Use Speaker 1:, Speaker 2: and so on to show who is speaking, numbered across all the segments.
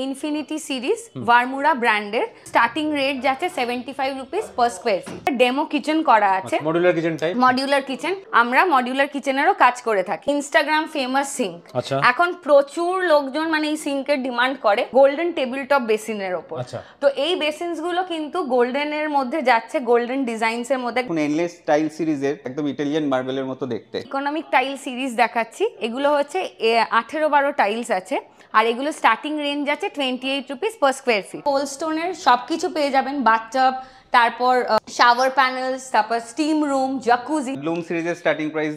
Speaker 1: Infinity series ভারমুরা ব্র্যান্ডের starting rate যাচ্ছে 75 rupees per square feet. Demo kitchen করা আছে,
Speaker 2: modular kitchen type.
Speaker 1: Modular kitchen, আমরা মডিউলার কিচেনেরও কাজ করে থাকি। ইনস্টাগ্রাম ফেমাস সিঙ্ক, এখন প্রচুর লোকজন মানে এই সিঙ্কের ডিমান্ড করে গোল্ডেন টেবিল টপ বেসিনের ওপর। তো এই বেসিনস গুলো কিন্তু গোল্ডেনের মধ্যে যাচ্ছে, গোল্ডেন ডিজাইনস এর মধ্যে।
Speaker 3: এনলেস টাইল সিরিজের একদম ইটালিয়ান মার্বেলের মতো দেখতে
Speaker 1: ইকোনমিক টাইল সিরিজ দেখাচ্ছি। এগুলো হচ্ছে 18-12 টাইলস আছে, আর এগুলো স্টার্টিং রেঞ্জ আছে 28 rupees per square feet. Cold স্টোনের সবকিছু পেয়ে যাবেন, বাথটাব, তারপর শাওয়ার প্যানেলস, তারপর স্টিম রুম, জাকুজি।
Speaker 3: ব্লুম সিরিজের starting price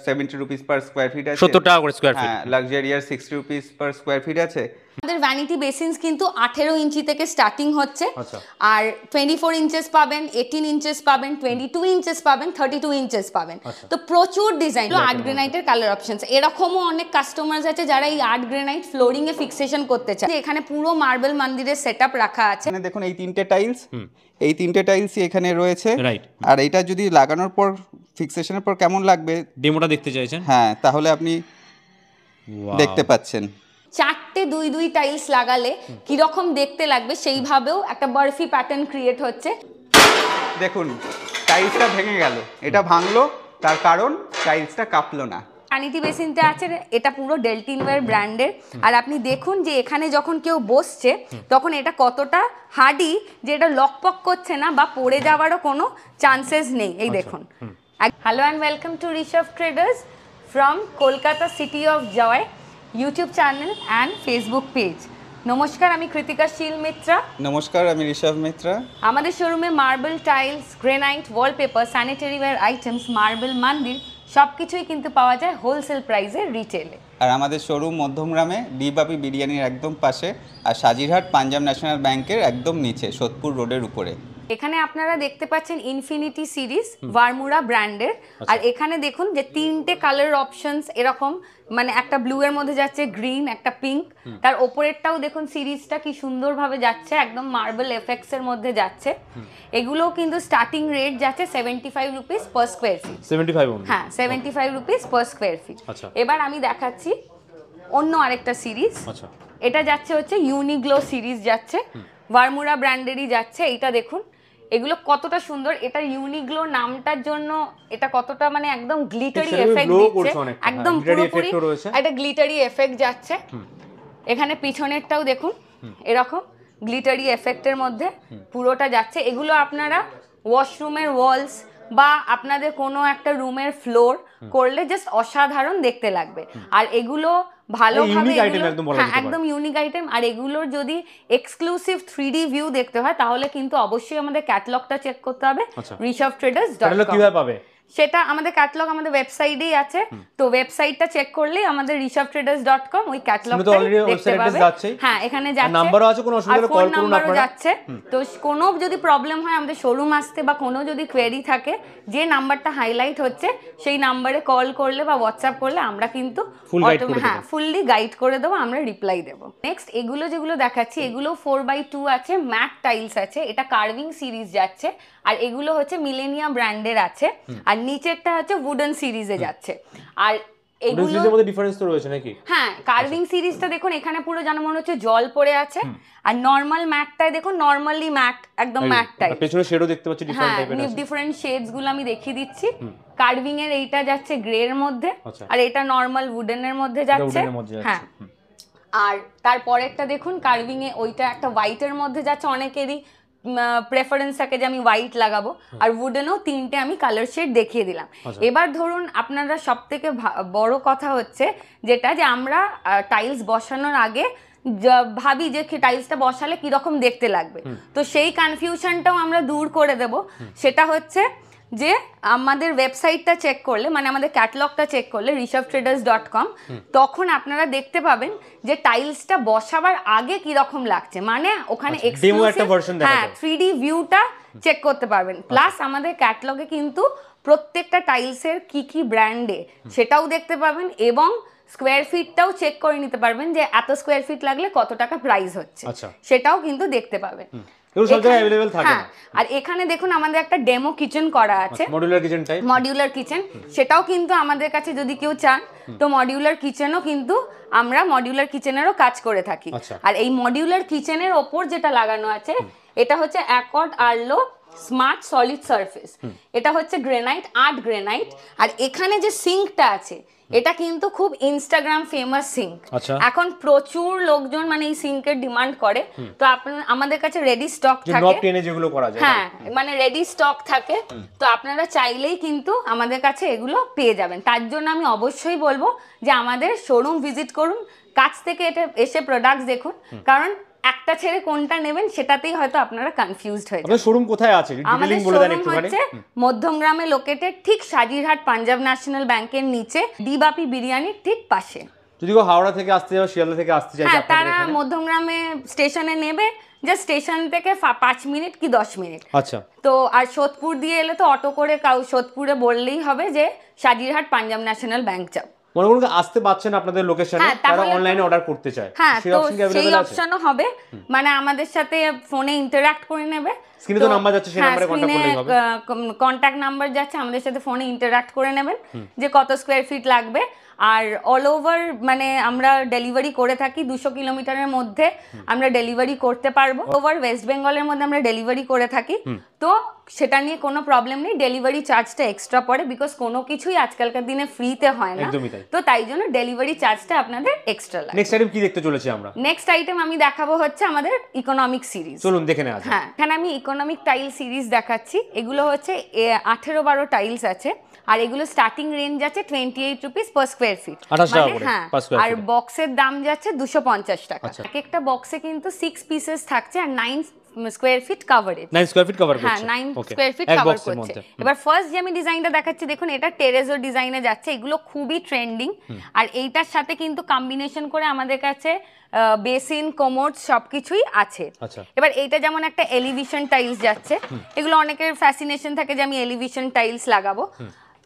Speaker 3: 70 rupees per square feet আছে,
Speaker 2: 70 টাকা করে স্কয়ার ফিট।
Speaker 3: হ্যাঁ, লাক্সারিয়ার 60 রুপিস পার স্কয়ার ফিট আছে।
Speaker 1: আমাদের ভ্যানিটি বেসিনস কিন্তু 18 ইঞ্চি থেকে স্টার্টিং হচ্ছে, আর 24 ইঞ্চেস পাবেন, 18 ইঞ্চেস পাবেন, 22 ইঞ্চেস পাবেন, 32 ইঞ্চেস পাবেন। তো প্রচুর ডিজাইন। আর্ট গ্রেনাইটের কালার অপশনস, এরকমও অনেক কাস্টমার্স আছে যারা এই আর্ট গ্রেনাইট ফ্লোরিং এ ফিক্সেশন করতে চায়। এখানে পুরো মার্বেল মন্দিরের সেটআপ রাখা আছে।
Speaker 3: এখানে দেখুন এই তিনটে টাইলসই এখানে রয়েছে। আর এটা যদি লাগানোর পর ফিক্সেশনের পর কেমন লাগবে
Speaker 2: ডেমোটা দেখতে চাইছেন?
Speaker 3: হ্যাঁ, তাহলে আপনি দেখতে পাচ্ছেন।
Speaker 1: 4টে 2-2 টাইলস লাগালে কিরকম দেখতে লাগবে সেইভাবেও একটা বার্ফি প্যাটার্ন ক্রিয়েট হচ্ছে।
Speaker 3: দেখুন টাইলসটা ভেঙে গেল, এটা ভাঙলো তার কারণ টাইলসটা কাঁপলো না।
Speaker 1: ভ্যানিটি বেসিনটা আছে, এটা পুরো ডেলটিনওয়্যার ব্র্যান্ডের। আর আপনি দেখুন যে এখানে যখন কেউ বসছে তখন এটা কতটা হার্ডি, যে এটা লকপক করছে না বা পড়ে যাওয়ারও কোনো চান্সেস নেই। এই দেখুন। Hello and welcome to Rishabh traders from Kolkata city of joy YouTube channel and Facebook page. নমস্কার, আমি কৃতিকা শীল মিত্রা।
Speaker 3: নমস্কার, আমি ঋষভ মিত্রা।
Speaker 1: আমাদের শোরুমে marble tiles, granite, wallpaper, sanitary wire items, marble মন্দির সবকিছুই কিন্তু পাওয়া যায় হোলসেল প্রাইসে রিটেলে।
Speaker 3: আর আমাদের শোরুম মধ্যমগ্রামে ডিবাপি বিরিয়ানির একদম পাশে, আর সাজিরহাট পাঞ্জাব ন্যাশনাল ব্যাংকের একদম নিচে, সোদপুর রোডের উপরে।
Speaker 1: এখানে আপনারা দেখতে পাচ্ছেন ইনফিনিটি সিরিজ ভারমুরা ব্র্যান্ডের। আর এখানে দেখুন যে 3টে কালার অপশনস এরকম, মানে একটা ব্লু এর মধ্যে যাচ্ছে, গ্রিন, একটা পিঙ্ক, তার ওপরেরটাও দেখুন সিরিজটা কি সুন্দরভাবে যাচ্ছে, একদম মার্বেল এফেক্টস এর মধ্যে যাচ্ছে। এগুলো কিন্তু স্টার্টিং রেট যাচ্ছে 75 রুপিস পার স্কয়ার ফিট।
Speaker 2: 75?
Speaker 1: হ্যাঁ, 75 রুপিস পার স্কয়ার ফিট। এবার আমি দেখাচ্ছি অন্য আরেকটা সিরিজ। এটা যাচ্ছে হচ্ছে ইউনিগ্লো সিরিজ যাচ্ছে, ভারমুরা ব্র্যান্ডেরই যাচ্ছে। এটা দেখুন এগুলো কতটা সুন্দর, এটা ইউনিগ্লো নামটার জন্য এটা কতটা মানে একদম গ্লিটারি এফেক্ট দিচ্ছে, একদম পুরোপুরি একটা গ্লিটারি এফেক্ট যাচ্ছে। এখানে পিছনেরটাও দেখুন এরকম গ্লিটারি এফেক্টের মধ্যে পুরোটা যাচ্ছে। এগুলো আপনারা ওয়াশরুমের ওয়ালস বা আপনাদের কোনো একটা রুমের ফ্লোর করলে জাস্ট অসাধারণ দেখতে লাগবে। আর এগুলো ভালোভাবে একদম ইউনিক আইটেম। আর এগুলোর যদি এক্সক্লুসিভ 3D ভিউ দেখতে হয় তাহলে কিন্তু অবশ্যই আমাদের ক্যাটালগটা চেক করতে হবে rishavtraders.com। সেটা আমাদের ক্যাটালগ আমাদের ওয়েবসাইটেই আছে, তো ওয়েবসাইটটা চেক করলেই আমাদের rishavtraders.com ওই ক্যাটালগটা দেখতে পাবে। হ্যাঁ, এখানে যাচ্ছে,
Speaker 2: নাম্বারও আছে, কোনো অসুবিধা হলে কল করুন আপনারা।
Speaker 1: যাচ্ছে, তো কোনো যদি প্রবলেম হয় আমাদের শোরুম আসতে বা কোনো যদি কোয়েরি থাকে, যে নাম্বারটা হাইলাইট হচ্ছে সেই নাম্বারে কল করলে বা হোয়াটসঅ্যাপ করলে আমরা কিন্তু ফুললি গাইড করে দেবো, আমরা রিপ্লাই দেবো। নেক্সট এগুলো যেগুলো দেখাচ্ছি এগুলো 4x2 আছে, ম্যাট টাইলস আছে, এটা কার্ভিং সিরিজ যাচ্ছে। আর এগুলো হচ্ছে মিলেনিয়া ব্র্যান্ডের আছে, আর নিচেরটা হচ্ছে উডেন সিরিজে যাচ্ছে। আর এগুলোর মধ্যে ডিফারেন্স তো রয়েছে নাকি? হ্যাঁ, কার্ভিং সিরিজটা দেখুন এখানে পুরো যেন মনে হচ্ছে জল পড়ে আছে, আর নরমাল ম্যাটটাই দেখুন নরমালি ম্যাট, একদম ম্যাট টাইপ। পেছনে শেডও দেখতে পাচ্ছি ডিফারেন্ট টাইপের আছে, ডিফারেন্ট শেডস গুলো আমি দেখিয়ে দিচ্ছি। কার্ভিং এর এইটা যাচ্ছে গ্রে এর মধ্যে, আর এটা নরমাল উডেনের মধ্যে যাচ্ছে। হ্যাঁ, আর তারপরেরটা দেখুন কার্ভিং এ ওইটা একটা হোয়াইটের মধ্যে যাচ্ছে। অনেকেরই প্রেফারেন্স থাকে যে আমি হোয়াইট লাগাবো, আর উডেনও 3টে আমি কালার শেড দেখিয়ে দিলাম। এবার ধরুন আপনারা সব থেকে বড় কথা হচ্ছে যেটা, যে আমরা টাইলস বসানোর আগে ভাবি যে টাইলসটা বসালে কিরকম দেখতে লাগবে, তো সেই কনফিউশনটাও আমরা দূর করে দেব। সেটা হচ্ছে যে আমাদের ওয়েবসাইটটা চেক করলে, মানে আমাদের ক্যাটালগটা চেক করলে rishavtraders.com, তখন আপনারা দেখতে পাবেন যে টাইলসটা বসাবার আগে কি রকম লাগছে, মানে ওখানে এক্সক্লুসিভ 3D ভিউটা চেক করতে পারবেন। প্লাস আমাদের ক্যাটালগে কিন্তু প্রত্যেকটা টাইলসের কি ব্র্যান্ডে সেটাও দেখতে পাবেন, এবং স্কোয়ার ফিটটাও চেক করে নিতে পারবেন যে এত স্কোয়ার ফিট লাগলে কত টাকা প্রাইস হচ্ছে, সেটাও কিন্তু দেখতে পাবেন।
Speaker 2: এগুলো সব জায়গায় অ্যাভেলেবল থাকে
Speaker 1: হ্যাঁ, আর এখানে দেখুন আমাদের একটা ডেমো কিচেন করা আছে,
Speaker 2: modular kitchen type,
Speaker 1: modular kitchen, সেটাও কিন্তু আমাদের কাছে যদি কেউ চান তো মডিউলার কিচেনও কিন্তু আমরা মডিউলার কিচেনেরও কাজ করে থাকি। আর এই মডিউলার কিচেনের ওপর যেটা লাগানো আছে এটা হচ্ছে accord Arlo smart solid surface, এটা হচ্ছে গ্রেনাইট, আর্ট গ্রেনাইট। আর এখানে যে সিঙ্কটা আছে এটা কিন্তু খুব ইনস্টাগ্রাম ফেমাস সিঙ্ক, এখন প্রচুর লোকজন মানে এই সিঙ্কের ডিমান্ড করে, তো আপনারা আমাদের কাছে রেডি স্টক থাকে,
Speaker 2: নব টেনে যেগুলো করা যায়,
Speaker 1: হ্যাঁ মানে রেডি স্টক থাকে, তো আপনারা চাইলেই কিন্তু আমাদের কাছে এগুলো পেয়ে যাবেন। তার জন্য আমি অবশ্যই বলবো যে আমাদের শোরুম ভিজিট করুন, কাছ থেকে এটা এসে প্রোডাক্টস দেখুন, কারণ একটা ছেড়ে কোনটা নেবেন সেটাতেই হয়তো আপনারা কনফিউজড হয়ে যাবেন।
Speaker 2: আমাদের শোরুম কোথায় আছে ডিটেইলিং বলে দেন একটুখানি।
Speaker 1: মধ্যমগ্রামে লোকেটেড, ঠিক সাজিরহাট পাঞ্জাব ন্যাশনাল ব্যাংকের নিচে, ডিবাপি বিরিয়ানির ঠিক পাশে।
Speaker 2: যদি কেউ হাওড়া থেকে আসতে চায়, শিয়ালদা থেকে আসতে চায়,
Speaker 1: হ্যাঁ তারা মধ্যমগ্রামে স্টেশনে নেবে, জাস্ট স্টেশন থেকে 5 মিনিট কি 10 মিনিট।
Speaker 2: আচ্ছা,
Speaker 1: তো আর সোদপুর দিয়ে এলে তো অটো করে সোদপুরে বললেই হবে যে সাজিরহাট পাঞ্জাব ন্যাশনাল ব্যাংক যাও।
Speaker 2: মনে করুন আসতে পাচ্ছেন আপনাদের লোকেশনে, তারা অনলাইনে অর্ডার করতে চায়,
Speaker 1: হ্যাঁ তো সেই অপশনও হবে, মানে আমাদের সাথে ফোনে ইন্টারঅ্যাক্ট করে নেবে,
Speaker 2: স্ক্রিনে তো নাম্বার যাচ্ছে, সেই নম্বরে কন্টাক্ট করলেই হবে,
Speaker 1: কন্টাক্ট নাম্বার যাচ্ছে, আমাদের সাথে ফোনে ইন্টারঅ্যাক্ট করে নেবেন যে কত স্কয়ার ফিট লাগবে। আর অল ওভার মানে আমরা ডেলিভারি করে থাকি, 200 কিলোমিটারের মধ্যে আমরা ডেলিভারি করতে পারবো, ওভার ওয়েস্ট বেঙ্গলের মধ্যে আমরা ডেলিভারি করে থাকি, তো সেটা নিয়ে কোনো প্রবলেম নেই। ডেলিভারি চার্জটা এক্সট্রা পড়ে, বিকজ কোনো কিছুই আজকালকার দিনে ফ্রিতে হয় না, তো তাই জন্য ডেলিভারি চার্জটা আপনাদের এক্সট্রা লাগে।
Speaker 2: নেক্সট আইটেম কি দেখতে চলেছি আমরা?
Speaker 1: নেক্সট আইটেম আমি দেখাবো হচ্ছে আমাদের ইকোনমিক সিরিজ,
Speaker 2: চলুন দেখে নেওয়া যাক।
Speaker 1: হ্যাঁ এখানে আমি ইকোনমিক টাইল সিরিজ দেখাচ্ছি, এগুলো হচ্ছে 18-12 টাইলস আছে, আর এগুলো স্টার্টিং রেঞ্জ আছে 28 রুপিস পার স্কয়ার ফিট, হ্যাঁ, আর বক্সের দাম যাচ্ছে 250 টাকা। এক একটা বক্সে কিন্তু 6 পিসেস থাকছে, আর 9 square feet coverage,
Speaker 2: 9 square feet cover করছে,
Speaker 1: হ্যাঁ 9 স্কয়ার ফিট কভার করছে। এবার ফার্স্ট যে আমি ডিজাইনটা দেখাচ্ছি দেখুন, এটা টেরেজো ডিজাইনে যাচ্ছে, এগুলো খুবই ট্রেন্ডিং, আর এইটার সাথে কিন্তু কম্বিনেশন করে আমাদের কাছে বেসিন, কোমোড সবকিছুই আছে। এবার এইটা যেমন একটা এলিভেশন টাইলস যাচ্ছে, এগুলো অনেকের ফ্যাসিনেশন থাকে যে আমি এলিভেশন টাইলস লাগাবো,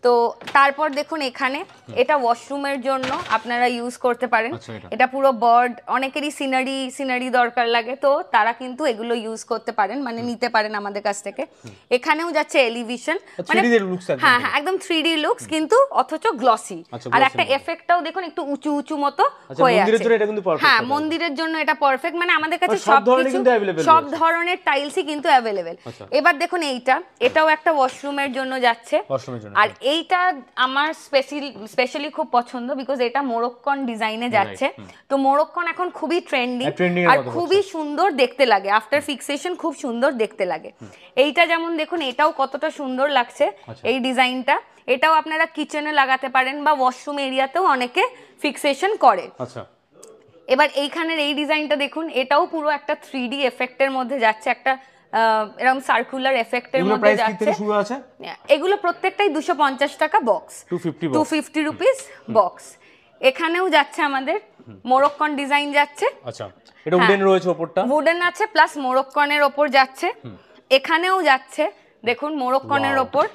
Speaker 1: তো তারপর দেখুন এখানে এটা ওয়াশরুমের জন্য আপনারা ইউজ করতে পারেন, এটা পুরো বার্ড, অনেকেরই সিনারি দরকার লাগে, তো তারা কিন্তু এগুলো ইউজ করতে পারেন, মানে নিতে পারেন আমাদের কাছ থেকে। এখানেও যাচ্ছে এলিভেশন, মানে হ্যাঁ হ্যাঁ একদম 3D লুকস, কিন্তু অথচ গ্লসি, আর একটা এফেক্টটাও দেখুন একটু উঁচু উঁচু মতো হয়ে আছে, হ্যাঁ মন্দিরের জন্য এটা পারফেক্ট, মানে আমাদের কাছে সব ধরনের টাইলসই কিন্তু অ্যাভেলেবেল। এবার দেখুন এটাও একটা ওয়াশরুমের জন্য যাচ্ছে, আর এইটা আমার স্পেশালি খুব পছন্দ, বিকজ এটা মোরক্কন ডিজাইনে যাচ্ছে, তো মোরক্কন এখন খুবই ট্রেন্ডিং আর খুবই সুন্দর দেখতে লাগে, আফটার ফিক্সেশন খুব সুন্দর দেখতে লাগে। এইটা যেমন দেখুন এটাও কতটা সুন্দর লাগছে এই ডিজাইনটা, এটাও আপনারা কিচেনে লাগাতে পারেন বা ওয়াশরুম এরিয়াতেও অনেকে ফিক্সেশন করে। এবার এইখানের এই ডিজাইনটা দেখুন, এটাও পুরো একটা 3D এফেক্টের মধ্যে যাচ্ছে, একটা এরকম সার্কুলার এফেক্টের মধ্যে যাচ্ছে, এগুলো প্রত্যেকটাই 250 টাকা বক্স, 250 রুপিস বক্স। এখানেও যাচ্ছে আমাদের মোরক্কন ডিজাইন যাচ্ছে,
Speaker 2: আচ্ছা এটা উডেন রয়েছে, উপরটা
Speaker 1: উডেন আছে প্লাস মোরক্কনের ওপর যাচ্ছে, এখানেও যাচ্ছে দেখুন মোরক্কনের ওপর,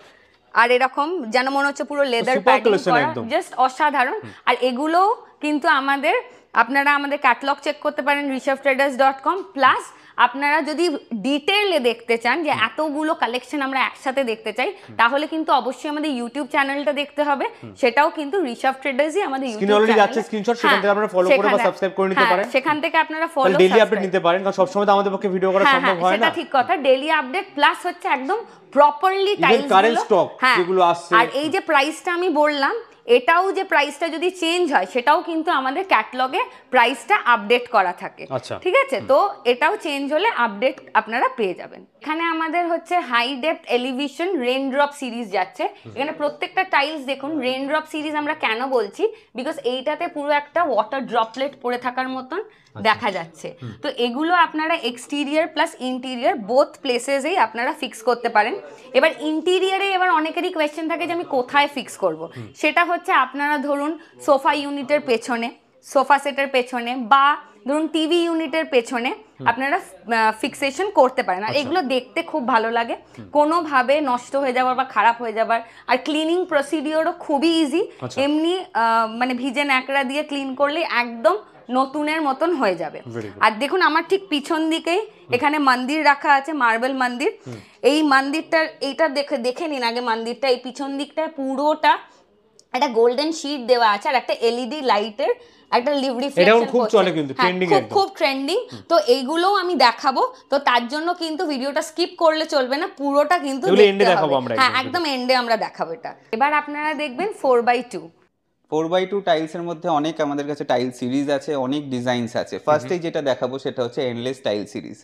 Speaker 1: আর এরকম যেন মনে হচ্ছে পুরো লেদার প্যাডিং করা, জাস্ট অসাধারণ। আর এগুলো কিন্তু আপনারা আমাদের ক্যাটালগ চেক করতে পারেন rishabtraders.com, প্লাস আপনারা যদি ডিটেইলে দেখতে চান যে এতগুলো কালেকশন আমরা একসাথে দেখতে চাই, তাহলে কিন্তু অবশ্যই আমাদের ইউটিউব চ্যানেলটা দেখতে হবে, সেটাও কিন্তু ঋষভ ট্রেডার্সই আমাদের ইউটিউব চ্যানেল যাচ্ছে, স্ক্রিনশট সেখান থেকে আপনারা ফলো করে বা সাবস্ক্রাইব করে নিতে পারেন, সেখান থেকে আপনারা ফলো ডেইলি আপডেট নিতে পারেন, কারণ সব সময় তো আমাদের পক্ষে ভিডিও করা সম্ভব হয় না, সেটা ঠিক কথা। ডেইলি আপডেট প্লাস হচ্ছে একদম প্রপারলি টাইলস কারেন্ট স্টক যেগুলো আসছে, আর এই যে প্রাইসটা আমি বললাম, এটাও যে প্রাইসটা যদি চেঞ্জ হয় সেটাও কিন্তু আমাদের ক্যাটালগে প্রাইসটা আপডেট করা থাকে, ঠিক আছে, তো এটাও চেঞ্জ হলে আপডেট আপনারা পেয়ে যাবেন। এখানে আমাদের হচ্ছে high depth elevation rain drop series যাচ্ছে, এখানে প্রত্যেকটা টাইলস দেখুন রেইন ড্রপ সিরিজ আমরা কেন বলছি, বিকজ এইটাতে পুরো একটা ওয়াটার ড্রপলেট পড়ে থাকার মতন দেখা যাচ্ছে, তো এগুলো আপনারা এক্সটেরিয়র প্লাস ইন্টেরিয়র বোথ প্লেসেসেই আপনারা ফিক্স করতে পারেন। এবার ইন্টেরিয়রে এবার অনেকেরই কোয়েশ্চেন থাকে যে আমি কোথায় ফিক্স করব, সেটা হচ্ছে আপনারা ধরুন সোফা ইউনিটের পেছনে, সোফা সেটের পেছনে, বা ধরুন টিভি ইউনিটের পেছনে আপনারা ফিক্সেশন করতে পারেন, আর এগুলো দেখতে খুব ভালো লাগে, কোনোভাবে নষ্ট হয়ে যাবার বা খারাপ হয়ে যাবার, আর ক্লিনিং প্রসিডিওরও খুবই ইজি, এমনি মানে ভিজে ন্যাকড়া দিয়ে ক্লিন করলে একদম নতুনের মতন হয়ে যাবে। আর দেখুন আমার ঠিক পিছন দিকেই এখানে মন্দির রাখা আছে, মার্বেল মন্দির। এই মন্দিরটার এইটা দেখে নিন আগে মন্দিরটা। এই পিছন দিকটা পুরোটা একটা গোল্ডেন শীট দেওয়া আছে আর একটা এলইডি লাইটের একটা লিভ রিফ্লেকশন
Speaker 2: খুব চলে কিন্তু ট্রেন্ডিং,
Speaker 1: খুব ট্রেন্ডিং। তো এইগুলোও আমি দেখাবো, তো তার জন্য কিন্তু ভিডিওটা স্কিপ করলে চলবে না, পুরোটা কিন্তু দেখতে হবে। হ্যাঁ একদম এন্ডে আমরা দেখাবো এটা। এবার আপনারা দেখবেন 4x2।
Speaker 3: 4x2 টাইলসের মধ্যে অনেক আমাদের কাছে টাইল সিরিজ আছে, অনেক ডিজাইনস আছে। ফার্স্টেই যেটা দেখাবো সেটা হচ্ছে এন্ডলেস টাইল সিরিজ।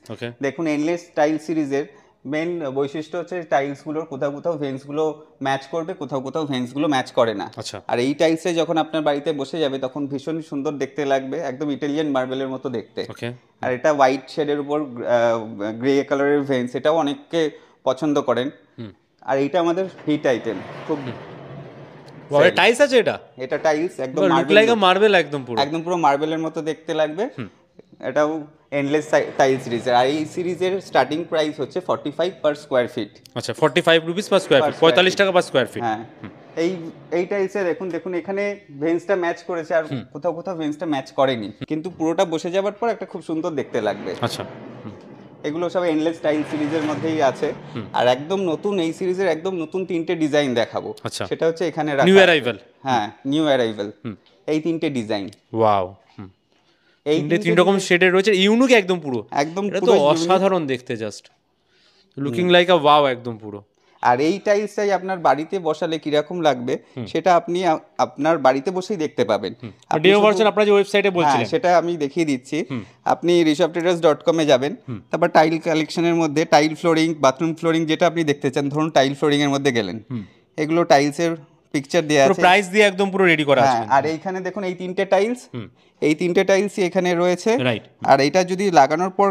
Speaker 3: দেখুন এন্ডলেস টাইল সিরিজের মেন বৈশিষ্ট্য হচ্ছে টাইলসগুলোর কোথাও কোথাও ভেন্সগুলো ম্যাচ করবে, কোথাও কোথাও ভেন্সগুলো ম্যাচ করে না। আর এই টাইলসে যখন আপনার বাড়িতে বসে যাবে তখন ভীষণ সুন্দর দেখতে লাগবে, একদম ইটালিয়ান মার্বেলের মতো দেখতে। আর এটা হোয়াইট শেডের উপর গ্রে কালারের ভেন্স, এটাও অনেককে পছন্দ করেন। আর এইটা আমাদের হিট আইটেম, খুব
Speaker 2: টাইলস আছে এটা
Speaker 3: টাইলস একদম
Speaker 2: মার্বেল, একদম
Speaker 3: পুরো মার্বেলের মতো দেখতে লাগবে। এটাও এন্ডলেস টাইল সিরিজের। আর এই সিরিজের স্টার্টিং প্রাইস হচ্ছে 45 পার স্কয়ার ফিট।
Speaker 2: আচ্ছা 45 রুপিস পার স্কয়ার ফিট, 45 টাকা পার স্কয়ার ফিট।
Speaker 3: হ্যাঁ এই টাইলসে দেখুন এখানে ভেন্সটা ম্যাচ করেছে আর কোথাও কোথাও ভেন্সটা ম্যাচ করেনি, কিন্তু পুরোটা বসে যাওয়ার পর একটা খুব সুন্দর দেখতে লাগবে।
Speaker 2: আচ্ছা
Speaker 3: এগুলো সব এন্ডলেস টাইল সিরিজের মধ্যেই আছে। আর একদম নতুন এই সিরিজের একদম নতুন 3টে ডিজাইন দেখাবো। সেটা হচ্ছে এখানে রাখা
Speaker 2: নিউ অ্যারাইভাল।
Speaker 3: হ্যাঁ নিউ অ্যারাইভাল, এই 3টে ডিজাইন।
Speaker 2: ওয়াও, এই 3 রকম শেডের রয়েছে, ইউনিক একদম পুরো, এটা তো অসাধারণ দেখতে, জাস্ট লুকিং লাইক আ ওয়াও একদম পুরো।
Speaker 3: আর এই টাইলসটাই আপনার বাড়িতে বসালে কিরকম লাগবে সেটা আপনি আপনার বাড়িতে বসেই দেখতে পাবেন।
Speaker 2: ডেমো ভার্সন আপনারা যে ওয়েবসাইটে বলছিলেন
Speaker 3: সেটা আমি দেখিয়ে দিচ্ছি। আপনি rishabtraders.com এ যাবেন, তারপর টাইল কালেকশনের মধ্যে টাইল ফ্লোরিং, বাথরুম ফ্লোরিং যেটা আপনি দেখতে চান, ধরুন টাইল ফ্লোরিং এর মধ্যে গেলেন, এগুলো টাইলসের পিকচার দেয়া আছে,
Speaker 2: প্রাইস দিয়ে একদম পুরো রেডি করা আছে।
Speaker 3: আর এইখানে দেখুন এই 3টে টাইলস, এই 3টে টাইলসই এখানে রয়েছে। আর এটা যদি লাগানোর পর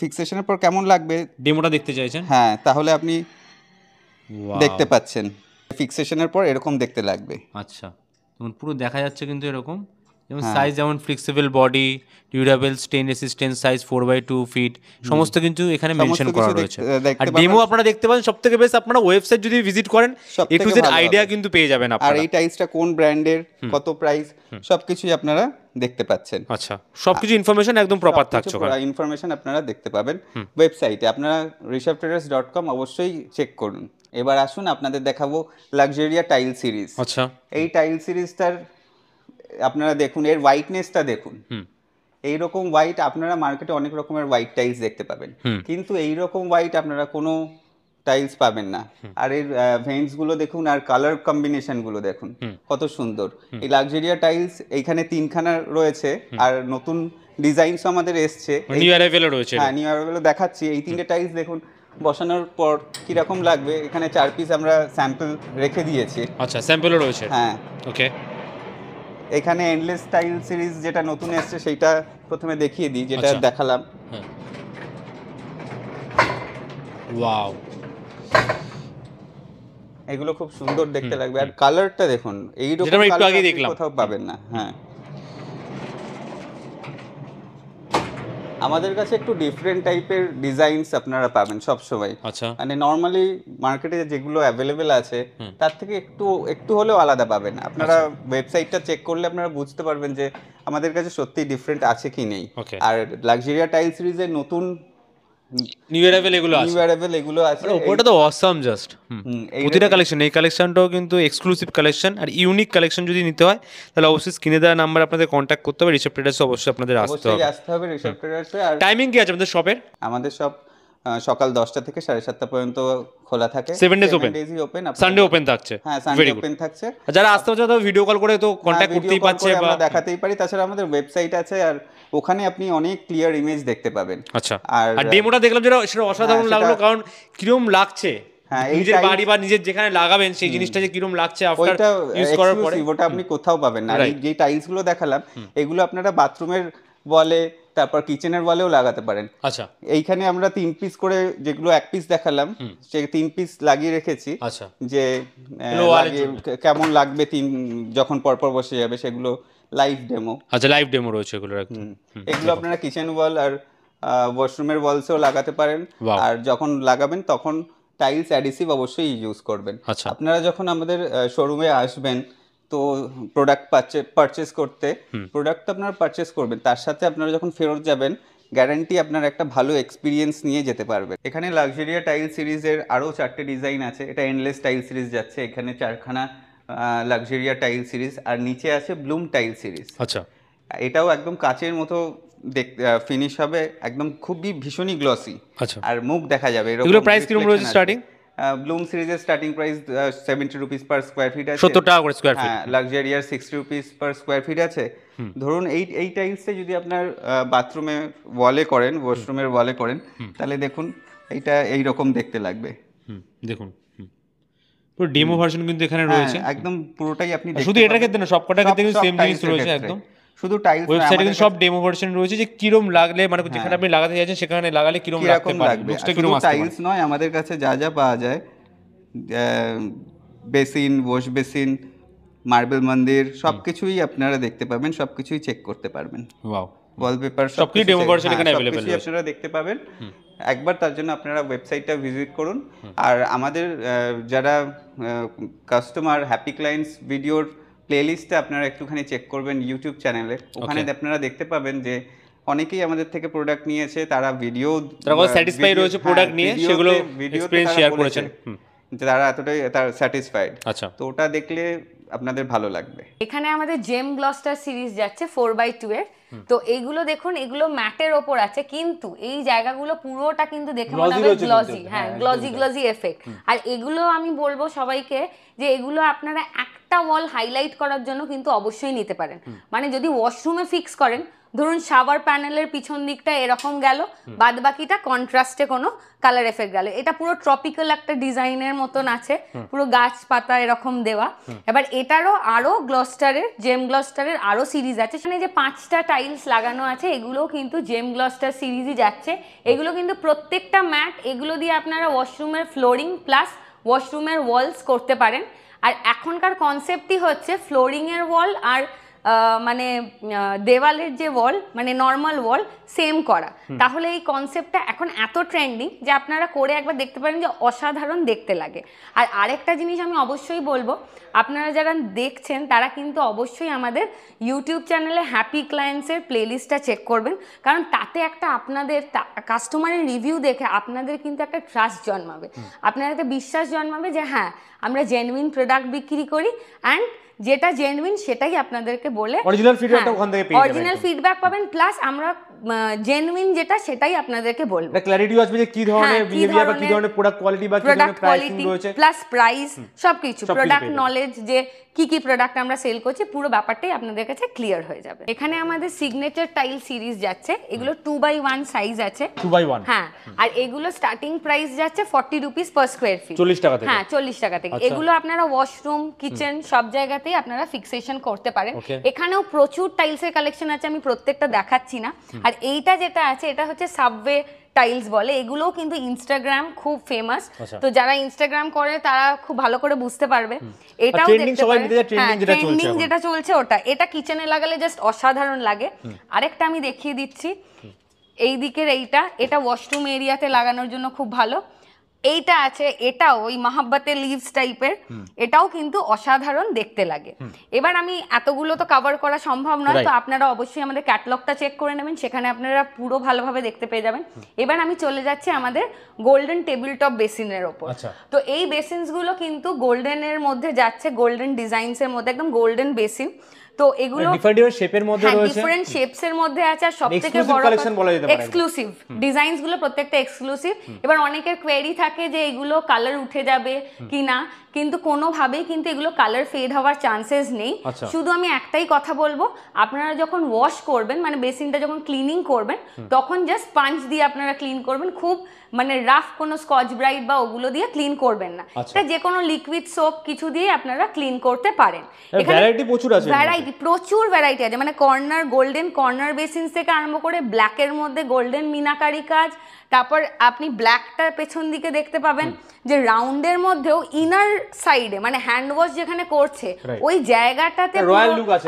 Speaker 3: ফিক্সেশনের পর কেমন লাগবে
Speaker 2: ডেমোটা দেখতে চাইছেন?
Speaker 3: হ্যাঁ তাহলে আপনি দেখতে পাচ্ছেন ফিক্সেশনের পর এরকম দেখতে লাগবে।
Speaker 2: আচ্ছা পুরো দেখা যাচ্ছে কিন্তু এরকম, যেমন সাইজ যেমন ফ্লেক্সিবল বডি, ডিউরেবল, স্টেন রেসিস্ট্যান্ট, সাইজ 4x2 ফিট, সমস্ত কিন্তু এখানে মেনশন করা রয়েছে। আর ডেমো আপনারা দেখতে পাচ্ছেন। সবথেকে বেস্ট আপনারা ওয়েবসাইট যদি ভিজিট করেন এ টু জেড আইডিয়া কিন্তু পেয়ে যাবেন আপনারা।
Speaker 3: আর এই টাইলসটা কোন ব্র্যান্ডের, কত প্রাইস, সবকিছুই আপনারা দেখতে পাচ্ছেন।
Speaker 2: আচ্ছা সবকিছু ইনফরমেশন একদম প্রপার থাকছে,
Speaker 3: ইনফরমেশন আপনারা দেখতে পাবেন ওয়েবসাইটে। আপনারা rishabtraders.com অবশ্যই চেক করুন। এবার আসুন আপনাদের দেখাবো লাক্সারিয়া টাইল সিরিজ।
Speaker 2: আচ্ছা
Speaker 3: এই টাইল সিরিজটার আপনারা দেখুন, এর হোয়াইটনেসটা দেখুন। এইরকম হোয়াইট আপনারা মার্কেটে অনেক রকমের হোয়াইট টাইলস দেখতে পাবেন, কিন্তু এইরকম হোয়াইট আপনারা কোনো টাইলস পাবেন না। আর এর ভেন্স গুলো দেখুন, আর কালার কম্বিনেশন গুলো দেখুন কত সুন্দর। এই লাক্সারিয়া টাইলস এইখানে 3খানা রয়েছে, আর নতুন ডিজাইনসও আমাদের এসছে,
Speaker 2: নিউ অ্যারাইভেল রয়েছে।
Speaker 3: হ্যাঁ নিউ অ্যারাইভেল দেখাচ্ছি। এই 3টে টাইলস দেখুন বসানোর পর কিরকম লাগবে। এখানে 4 পিস আমরা স্যাম্পল রেখে দিয়েছি।
Speaker 2: আচ্ছা স্যাম্পলও রয়েছে।
Speaker 3: হ্যাঁ
Speaker 2: ওকে।
Speaker 3: এখানে এন্ডলেস টাইল সিরিজ যেটা নতুন এসছে সেইটা প্রথমে দেখিয়ে দিই, যেটা দেখালাম।
Speaker 2: ওয়াও,
Speaker 3: এগুলো খুব সুন্দর দেখতে লাগবে। আর কালারটা দেখুন, এইরকম কালার কোথাও পাবেন না। হ্যাঁ আমাদের কাছে একটু ডিফারেন্ট টাইপের ডিজাইনস আপনারা পাবেন সব সময়।
Speaker 2: আচ্ছা
Speaker 3: মানে নরমালি মার্কেটে যেগুলো অ্যাভেলেবেল আছে তার থেকে একটু হলেও আলাদা পাবেন। আপনারা ওয়েবসাইটটা চেক করলে আপনারা বুঝতে পারবেন যে আমাদের কাছে সত্যি ডিফারেন্ট আছে কি নেই। আর লাক্সারিয়া টাইল সিরিজের নতুন
Speaker 2: নিউ অ্যারাইভেল এগুলো আছে। ওটা তো অসাম জাস্ট। প্রতিটা কালেকশন, এই কালেকশনটাও কিন্তু এক্সক্লুসিভ কালেকশন আর ইউনিক কালেকশন। যদি নিতে হয় তাহলে অবশ্যই স্ক্রিনে দেওয়া নাম্বার আপনাদের কন্ট্যাক্ট করতে হবে। ঋষভ ট্রেডার্স অবশ্যই আপনাদের আসতে হবে
Speaker 3: ঋষভ ট্রেডার্সে। আর
Speaker 2: টাইমিং কি আছে আমাদের শপের?
Speaker 3: আমাদের শপ সকাল 10টা থেকে 7:30 পর্যন্ত খোলা থাকে।
Speaker 2: 7 ডেজ ওপেন, সানডে ওপেন থাকছে।
Speaker 3: হ্যাঁ সানডে ওপেন থাকছে।
Speaker 2: যারা আসতে চায় তারা ভিডিও কল করে তো কন্ট্যাক্ট করতেই পারছে বা
Speaker 3: আমরা দেখাতেই পারি। তাছাড়া আমাদের ওয়েবসাইট আছে, আর ওখানে আপনি অনেক ক্লিয়ার ইমেজ দেখতে পাবেবেন।
Speaker 2: আচ্ছা, আর ডেমোটা দেখলাম যেটা সেটা অসাধারণ লাগলো, কারণ কিরকম লাগছে নিজের বাড়ি বা নিজের যেখানে লাগাবেন সেই জিনিসটা যে কিরকম লাগছে আফটার ইউজ করার পরে,
Speaker 3: ওটা আপনি কোথাও পাবেন না। আর এই যে টাইলস গুলো দেখালাম এগুলো আপনারা বাথরুমের ওয়ালে, তারপর কিচেনের ওয়ালেও লাগাতে পারেন।
Speaker 2: আচ্ছা,
Speaker 3: এইখানে আমরা 3 পিস করে, যেগুলো 1 পিস দেখালাম সেই 3 পিস লাগিয়ে রেখেছি।
Speaker 2: আচ্ছা,
Speaker 3: যে কেমন লাগবে যখন পরপর বসে যাবে সেগুলো লাইভ ডেমো।
Speaker 2: আচ্ছা, লাইভ ডেমো রয়েছে এগুলো একদম।
Speaker 3: এগুলো আপনারা কিচেন ওয়াল আর ওয়াশরুমের ওয়ালসেও লাগাতে পারেন। আর যখন লাগাবেন তখন টাইলস অ্যাডিসিভ অবশ্যই ইউজ করবেন। আপনারা যখন আমাদের শোরুমে আসবেন তো প্রোডাক্ট পারচেস করতে, প্রোডাক্ট তো আপনারা পারচেস করবেন, তার সাথে আপনারা যখন ফেরত যাবেন গ্যারান্টি আপনার একটা ভালো এক্সপিরিয়েন্স নিয়ে যেতে পারবেন। এখানে লাক্সারিয়া টাইল সিরিজের আরও 4টে ডিজাইন আছে। এটা এন্ডলেস টাইল সিরিজ যাচ্ছে, এখানে 4খানা লাক্সারিয়া টাইল সিরিজ, আর নিচে আছে ব্লুম টাইল সিরিজ।
Speaker 2: আচ্ছা,
Speaker 3: এটাও একদম কাচের মতো ফিনিশ হবে, একদম খুবই ভীষণই গ্লসি।
Speaker 2: আচ্ছা,
Speaker 3: আর মুখ দেখা যাবে এরকম।
Speaker 2: এগুলো প্রাইস কিরকম রয়েছে স্টার্টিং?
Speaker 3: ব্লুম সিরিজের starting price 70 rupees per square feet আছে,
Speaker 2: 70 টাকা করে স্কোয়ার ফিট।
Speaker 3: হ্যাঁ, লাক্সারিয়ার 60 রুপিস পার স্কোয়ার ফিট আছে। ধরুন এই টাইলসে যদি আপনার বাথরুমে ওয়ালে করেন, ওয়াশরুমের ওয়ালে করেন, তাহলে দেখুন এইটা এইরকম দেখতে লাগবে।
Speaker 2: দেখুন পুরো ডেমো ভার্সন কিন্তু এখানে রয়েছে,
Speaker 3: একদম পুরোটাই আপনি
Speaker 2: শুধু এটার ক্ষেত্রে না, সবকটা ক্ষেত্রে কিন্তু সেম জিনিস রয়েছে একদম।
Speaker 3: শুধু টাইলস
Speaker 2: ওয়েবসাইটে কিন্তু সব ডেমো ভার্সন রয়েছে, যে কিরকম লাগলে মানে যেখানে আপনি লাগাতে যাচ্ছেন সেখানে লাগালে কিরকম লাগতে পারে, লুকসটা কিরকম আসতে পারে।
Speaker 3: টাইলস নয়, আমাদের কাছে যা যা পাওয়া যায়, বেসিন, ওয়াশ বেসিন, মার্বেল মন্দির, সবকিছুই আপনারা দেখতে পাবেন, সবকিছুই চেক করতে পারবেন।
Speaker 2: ওয়াও,
Speaker 3: ওয়ালপেপার
Speaker 2: সবকিছু ডেমো ভার্সন এখানে अवेलेबल আছে,
Speaker 3: আপনারা দেখতে পাবেন। একবার তার জন্য আপনারা ওয়েবসাইটটা ভিজিট করুন। আর আমাদের যারা কাস্টমার হ্যাপি ক্লায়েন্টস ভিডিওর প্লেলিস্টে আপনারা একটুখানি চেক করবেন ইউটিউব চ্যানেলে, ওখানে আপনারা দেখতে পাবেন যে অনেকেই আমাদের থেকে প্রোডাক্ট নিয়েছে, তারা
Speaker 2: স্যাটিসফাই রয়েছে প্রোডাক্ট নিয়ে, সেগুলো এক্সপেরিয়েন্স শেয়ার করেছেন,
Speaker 3: তারা এতটাই স্যাটিসফাইড।
Speaker 2: আচ্ছা,
Speaker 3: তো ওটা দেখলে আপনাদের ভালো লাগবে।
Speaker 1: এখানে আমাদের জেম গ্লস্টার সিরিজ যাচ্ছে 4x2 এর। তো এইগুলো দেখুন, এগুলো ম্যাটের ওপর আছে, কিন্তু এই জায়গাগুলো পুরোটা কিন্তু দেখে মনে হবে গ্লসি। হ্যাঁ, গ্লসি এফেক্ট। আর এগুলো আমি বলবো সবাইকে যে এগুলো আপনারা একটা ওয়াল হাইলাইট করার জন্য কিন্তু অবশ্যই নিতে পারেন। মানে যদি ওয়াশরুমে ফিক্স করেন, ধরুন শাওয়ার প্যানেলের পিছন দিকটা এরকম গেল, বাদ বাকিটা কন্ট্রাস্টে কোনো কালার এফেক্ট গেল। এটা পুরো ট্রপিক্যাল একটা ডিজাইনের মতন আছে, পুরো গাছপাতা এরকম দেওয়া। এবার এটারও আরো গ্লস্টারের, জেম গ্লস্টারের আরো সিরিজ আছে। সেখানে যে 5টা টাইলস লাগানো আছে, এগুলোও কিন্তু জেম গ্লস্টার সিরিজই যাচ্ছে। এগুলো কিন্তু প্রত্যেকটা ম্যাট, এগুলো দিয়ে আপনারা ওয়াশরুমের ফ্লোরিং প্লাস ওয়াশরুমের ওয়ালস করতে পারেন। আর এখনকার কনসেপ্টই হচ্ছে ফ্লোরিংয়ের ওয়াল আর মানে দেওয়ালের যে ওয়াল, মানে নর্মাল ওয়াল সেম করা। তাহলে এই কনসেপ্টটা এখন এত ট্রেন্ডিং যে আপনারা করে একবার দেখতে পারেন, যে অসাধারণ দেখতে লাগে। আর আরেকটা জিনিস আমি অবশ্যই বলবো, আপনারা যারা দেখছেন তারা কিন্তু অবশ্যই আমাদের ইউটিউব চ্যানেলে হ্যাপি ক্লায়েন্টসের প্লেলিস্টটা চেক করবেন, কারণ তাতে একটা আপনাদের কাস্টমারের রিভিউ দেখে আপনাদের কিন্তু একটা ট্রাস্ট জন্মাবে, আপনার একটা বিশ্বাস জন্মাবে যে হ্যাঁ, আমরা জেনুইন প্রোডাক্ট বিক্রি করি, অ্যান্ড যেটা জেনুইন সেটাই আপনাদেরকে বলে
Speaker 2: অরিজিনাল ফিডব্যাকটা ওখান থেকে পেয়ে যাবেন,
Speaker 1: অরিজিনাল ফিডব্যাক পাবেন, প্লাস আমরা জেনুইন যেটা সেটাই আপনাদেরকে বলবো।
Speaker 2: এটা ক্ল্যারিটি আসবে যে কি ধরনের বিহেভিয়ার বা কি ধরনের প্রোডাক্ট কোয়ালিটি বা কি ধরনের প্রাইসিং রয়েছে,
Speaker 1: প্লাস প্রাইস সবকিছু, প্রোডাক্ট নলেজ, যে কি কি প্রোডাক্ট আমরা সেল করছি, পুরো ব্যাপারটাই আপনাদের কাছে ক্লিয়ার হয়ে যাবে। এখানে আমাদের সিগনেচার টাইল সিরিজ যাচ্ছে, এগুলো 2x1 সাইজ আছে,
Speaker 2: 2x1।
Speaker 1: হ্যাঁ, আর এগুলো স্টার্টিং প্রাইস যাচ্ছে 40 রুপিস পার স্কয়ার ফিট,
Speaker 2: 40 টাকা থেকে।
Speaker 1: হ্যাঁ, 40 টাকা থেকে। এগুলো আপনারা ওয়াশরুম, কিচেন সব জায়গাতেই আপনারা ফিক্সেশন করতে পারেন। এখানেও প্রচুর টাইলসের কালেকশন আছে, আমি প্রত্যেকটা দেখাচ্ছি না। আর এইটা যেটা আছে, এটা হচ্ছে সাবওয়ে টাইলস বলে, এগুলোও কিন্তু ইনস্টাগ্রাম খুব ফেমাস। তো যারা ইনস্টাগ্রাম করে তারা খুব ভালো করে বুঝতে পারবে। এটাও দেখতে পারেন, ট্রেন্ডিং যেটা চলছে ওটা। এটা কিচেনে লাগালে জাস্ট অসাধারণ লাগে। আরেকটা আমি দেখিয়ে দিচ্ছি, এই দিকের এটা ওয়াশরুম এরিয়াতে লাগানোর জন্য খুব ভালো। এইটা আছে, এটাও ওই মহাব্বতে লিভস টাইপের, এটাও কিন্তু অসাধারণ দেখতে লাগে। এবার আমি এতগুলো তো কভার করা সম্ভব নয়, তো আপনারা অবশ্যই আমাদের ক্যাটালগটা চেক করে নেবেন, সেখানে আপনারা পুরো ভালোভাবে দেখতে পেয়ে যাবেন। এবার আমি চলে যাচ্ছি আমাদের গোল্ডেন টেবিল টপ বেসিনের ওপর। তো এই বেসিনসগুলো কিন্তু গোল্ডেনের মধ্যে যাচ্ছে, গোল্ডেন ডিজাইনসের মধ্যে, একদম গোল্ডেন বেসিন। তো এগুলো
Speaker 2: ডিফারেন্ট শেপের মধ্যে রয়েছে,
Speaker 1: ডিফারেন্ট শেপস এর মধ্যে আছে, আর সবথেকে বড় এক্সক্লুসিভ ডিজাইনস গুলো প্রত্যেকটা এক্সক্লুসিভ। এবার অনেকের কোয়েরি থাকে যে এগুলো কালার উঠে যাবে কিনা, কিন্তু কোনোভাবেই কিন্তু এগুলো কালার ফেড হওয়ার চান্সেস নেই। শুধু আমি একটাই কথা বলবো, আপনারা যখন ওয়াশ করবেন, মানে বেসিনটা যখন ক্লিনিং করবেন, তখন জাস্ট স্পঞ্জ দিয়ে আপনারা ক্লিন করবেন, খুব মানে রাফ কোনো স্কচ ব্রাইট বা ওগুলো দিয়ে ক্লিন করবেন না। এটা যে কোনো লিকুইড সোপ কিছু দিয়ে আপনারা ক্লিন করতে পারেন।
Speaker 2: ভ্যারাইটি প্রচুর আছে,
Speaker 1: প্রচুর ভ্যারাইটি আছে, মানে কর্নার, গোল্ডেন কর্নার বেসিন থেকে আরম্ভ করে ব্ল্যাকের মধ্যে গোল্ডেন মিনাকারি কাজ, তারপর আপনি ব্ল্যাকটার পেছন দিকে দেখতে পাবেন যে রাউন্ডের মধ্যেও ইনার সাইডে, মানে হ্যান্ড ওয়াশ যেখানে করছে ওই জায়গাটাতে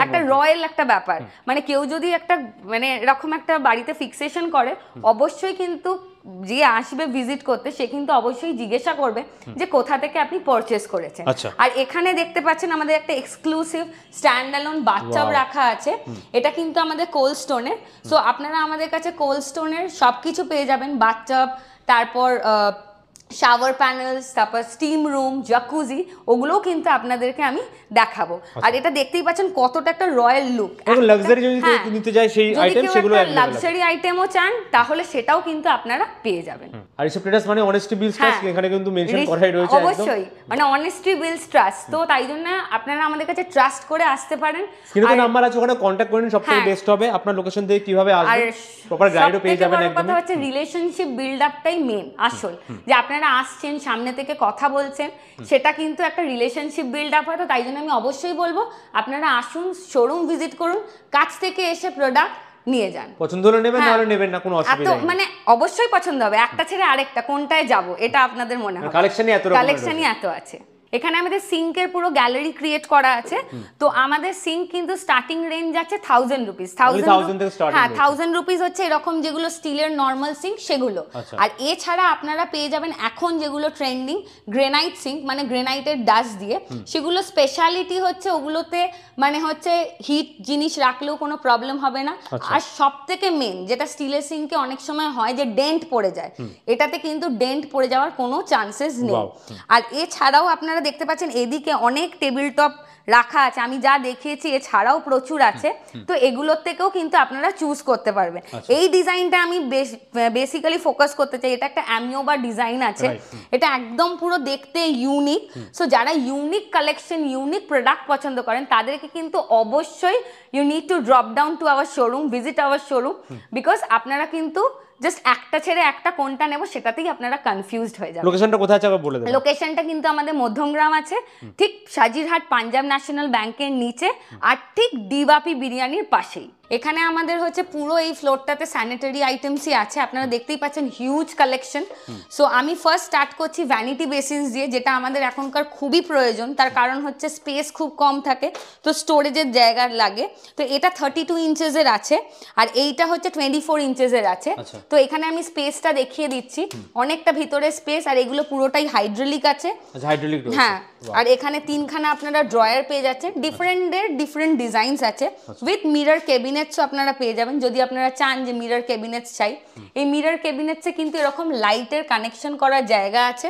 Speaker 1: একটা রয়্যাল একটা ব্যাপার। মানে কেউ যদি একটা মানে এরকম একটা বাড়িতে ফিক্সেশন করে, অবশ্যই কিন্তু যে আসবে ভিজিট করতে সে কিন্তু অবশ্যই জিজ্ঞাসা করবে যে কোথা থেকে আপনি পারচেস করেছেন। আর এখানে দেখতে পাচ্ছেন আমাদের একটা এক্সক্লুসিভ স্ট্যান্ড অ্যালোন বাথটাব রাখা আছে, এটা কিন্তু আমাদের কোল্ড স্টোনের। সো আপনারা আমাদের কাছে কোল্ড স্টোনের সবকিছু পেয়ে যাবেন, বাথটাব, তারপর শাওয়ার প্যানেলস, তারপর স্টিম রুম, জাকুজি, ওগুলোও কিন্তু আপনাদেরকে আমি দেখাবো। আর এটা দেখতেই পাচ্ছেন কতটা একটা রয়্যাল লুক।
Speaker 2: লাক্সারি যদি নিতে চাই সেই আইটেম, সেগুলো
Speaker 1: লাক্সারি আইটেমও চান তাহলে সেটাও কিন্তু আপনারা পেয়ে যাবেন।
Speaker 2: আর এসব ট্রেডার্স মানে অনেস্টি বিলস ট্রাস্ট, এখানে কিন্তু মেনশন করাই রয়েছে একদম
Speaker 1: অবশ্যই, মানে অনেস্টি বিলস ট্রাস্ট। তো তাই জন্য আপনারা আমাদের কাছে ট্রাস্ট করে আসতে পারেন।
Speaker 2: স্ক্রিনে নাম্বার আছে, ওখানে কন্টাক্ট করুন, সবথেকে বেস্ট হবে। আপনার লোকেশন থেকে কিভাবে আসবেন, প্রপার গাইডও পেয়ে যাবেন একদম।
Speaker 1: কথা হচ্ছে রিলেশনশিপ বিল্ড আপটাই মেন আসল, যে আপনারা আসছেন সামনে থেকে কথা বলছেন, সেটা কিন্তু একটা রিলেশনশিপ বিল্ড আপ হয়। তো তাই জন্য আমি অবশ্যই বলবো আপনারা আসুন, শোরুম ভিজিট করুন, কাছ থেকে এসে প্রোডাক্ট নিয়ে যান।
Speaker 2: পছন্দ হলে নেবেন, না হলে নেবেন না, কোনো অসুবিধা নেই।
Speaker 1: মানে অবশ্যই পছন্দ হবে, একটা ছেড়ে আরেকটা কোনটায় যাব এটা আপনাদের মনে হবে। কালেকশনই এত আছে। এখানে আমাদের সিঙ্কের পুরো গ্যালারি ক্রিয়েট করা আছে। তো আমাদের সিঙ্ক কিন্তু স্টার্টিং রেঞ্জ আছে 1000 রুপিস। 1000 রুপিস হচ্ছে এরকম যেগুলো স্টিলের নর্মাল সিঙ্ক সেগুলো। আর এছাড়া আপনারা পেয়ে যাবেন এখন যেগুলো ট্রেন্ডিং গ্রেনাইট সিঙ্ক, মানে গ্রেনাইটের ডাস্ট দিয়ে, সেগুলো স্পেশালিটি হচ্ছে ওগুলোতে মানে হচ্ছে হিট জিনিস রাখলেও কোনো প্রবলেম হবে না। আর সব থেকে মেন যেটা স্টিলের সিঙ্কে অনেক সময় হয় যে ডেন্ট পড়ে যায়, এটাতে কিন্তু ডেন্ট পড়ে যাওয়ার কোনো চান্সেস নেই। আর এছাড়াও আপনারা দেখতে পাচ্ছেন এদিকে অনেক টেবিল টপ রাখা আছে, আমি যা দেখিয়েছি এছাড়াও প্রচুর আছে। তো এগুলোর থেকেও কিন্তু আপনারা চুজ করতে পারবেন। এই ডিজাইনটা আমি বেসিক্যালি ফোকাস করতে চাই, এটা একটা অ্যামিওবা ডিজাইন আছে, এটা একদম পুরো দেখতে ইউনিক। সো যারা ইউনিক কালেকশন, ইউনিক প্রোডাক্ট পছন্দ করেন তাদেরকে কিন্তু অবশ্যই you need to drop down to our showroom, visit our showroom, because আপনারা কিন্তু জাস্ট একটা ছেড়ে একটা কোনটা নেব সেটাতেই আপনারা কনফিউজড হয়ে যাবেন।
Speaker 2: লোকেশনটা কোথায় আছে বলে দেন।
Speaker 1: লোকেশনটা কিন্তু আমাদের মধ্যমগ্রাম আছে, ঠিক সাজিরহাট পাঞ্জাব ন্যাশনাল ব্যাংকের নিচে, আর ঠিক ডিবাপি বিরিয়ানির পাশেই। এখানে আমাদের হচ্ছে পুরো এই ফ্লোরটাতে স্যানিটারি আইটেমসই আছে, আপনারা দেখতেই পাচ্ছেন হিউজ কালেকশন। সো আমি ফার্স্ট স্টার্ট করছি ভ্যানিটি বেসিনস দিয়ে, যেটা আমাদের এখনকার খুবই প্রয়োজন। তার কারণ হচ্ছে স্পেস খুব কম থাকে, তো স্টোরেজের জায়গা লাগে। তো এটা 32 ইঞ্চেসের আছে, আর এইটা হচ্ছে 24 ইঞ্চেসের আছে। তো এখানে আমি স্পেসটা দেখিয়ে দিচ্ছি, অনেকটা ভিতরে স্পেস, আর এগুলো পুরোটাই হাইড্রোলিক আছে। হ্যাঁ, আর এখানে 3খানা আপনারা ড্রয়ার পেয়ে যাচ্ছেন, ডিফারেন্ট ডিজাইনস আছে, উইথ মিরর ক্যাবিনেটসও আপনারা পেয়ে যাবেন যদি আপনারা চান যে মিরর ক্যাবিনেটস চাই। এই মিরর ক্যাবিনেটসে কিন্তু এরকম লাইটের কানেকশন করার জায়গা আছে,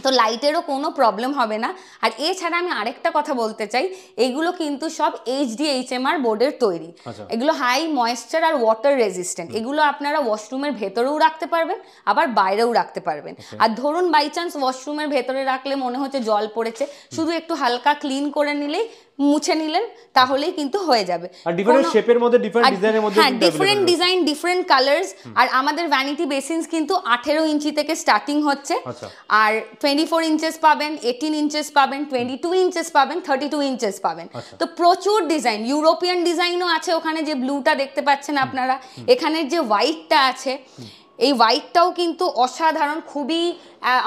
Speaker 1: তো লাইটেরও কোনো প্রবলেম হবে না। আর এছাড়া আমি আরেকটা কথা বলতে চাই, এগুলো কিন্তু সব HDHMR বোর্ডের তৈরি, এগুলো হাই ময়েশ্চার আর ওয়াটার রেজিস্ট্যান্ট। এগুলো আপনারা ওয়াশরুমের ভেতরেও রাখতে পারবেন, আবার বাইরেও রাখতে পারবেন। আর ধরুন বাই চান্স ওয়াশরুমের ভেতরে রাখলে মনে হচ্ছে জল পড়েছে, শুধু একটু হালকা ক্লিন করে নিলেই, মুছে নিলেন, তাহলেই কিন্তু হয়ে যাবে।
Speaker 2: আর ডিফারেন্ট শেপের মধ্যে, ডিফারেন্ট ডিজাইনের মধ্যে,
Speaker 1: হ্যাঁ, ডিফারেন্ট ডিজাইন, ডিফারেন্ট কালার্স। আর আমাদের ভ্যানিটি বেসিনস কিন্তু 18 ইঞ্চি থেকে স্টার্টিং হচ্ছে, আর 24 ইঞ্চেস পাবেন, 18 ইঞ্চেস পাবেন, 22 ইঞ্চেস পাবেন, 32 ইঞ্চেস পাবেন। তো প্রচুর ডিজাইন, ইউরোপিয়ান ডিজাইনও আছে ওখানে, যে ব্লুটা দেখতে পাচ্ছেন আপনারা, এখানের যে হোয়াইটটা আছে, এই হোয়াইটটাও কিন্তু অসাধারণ, খুবই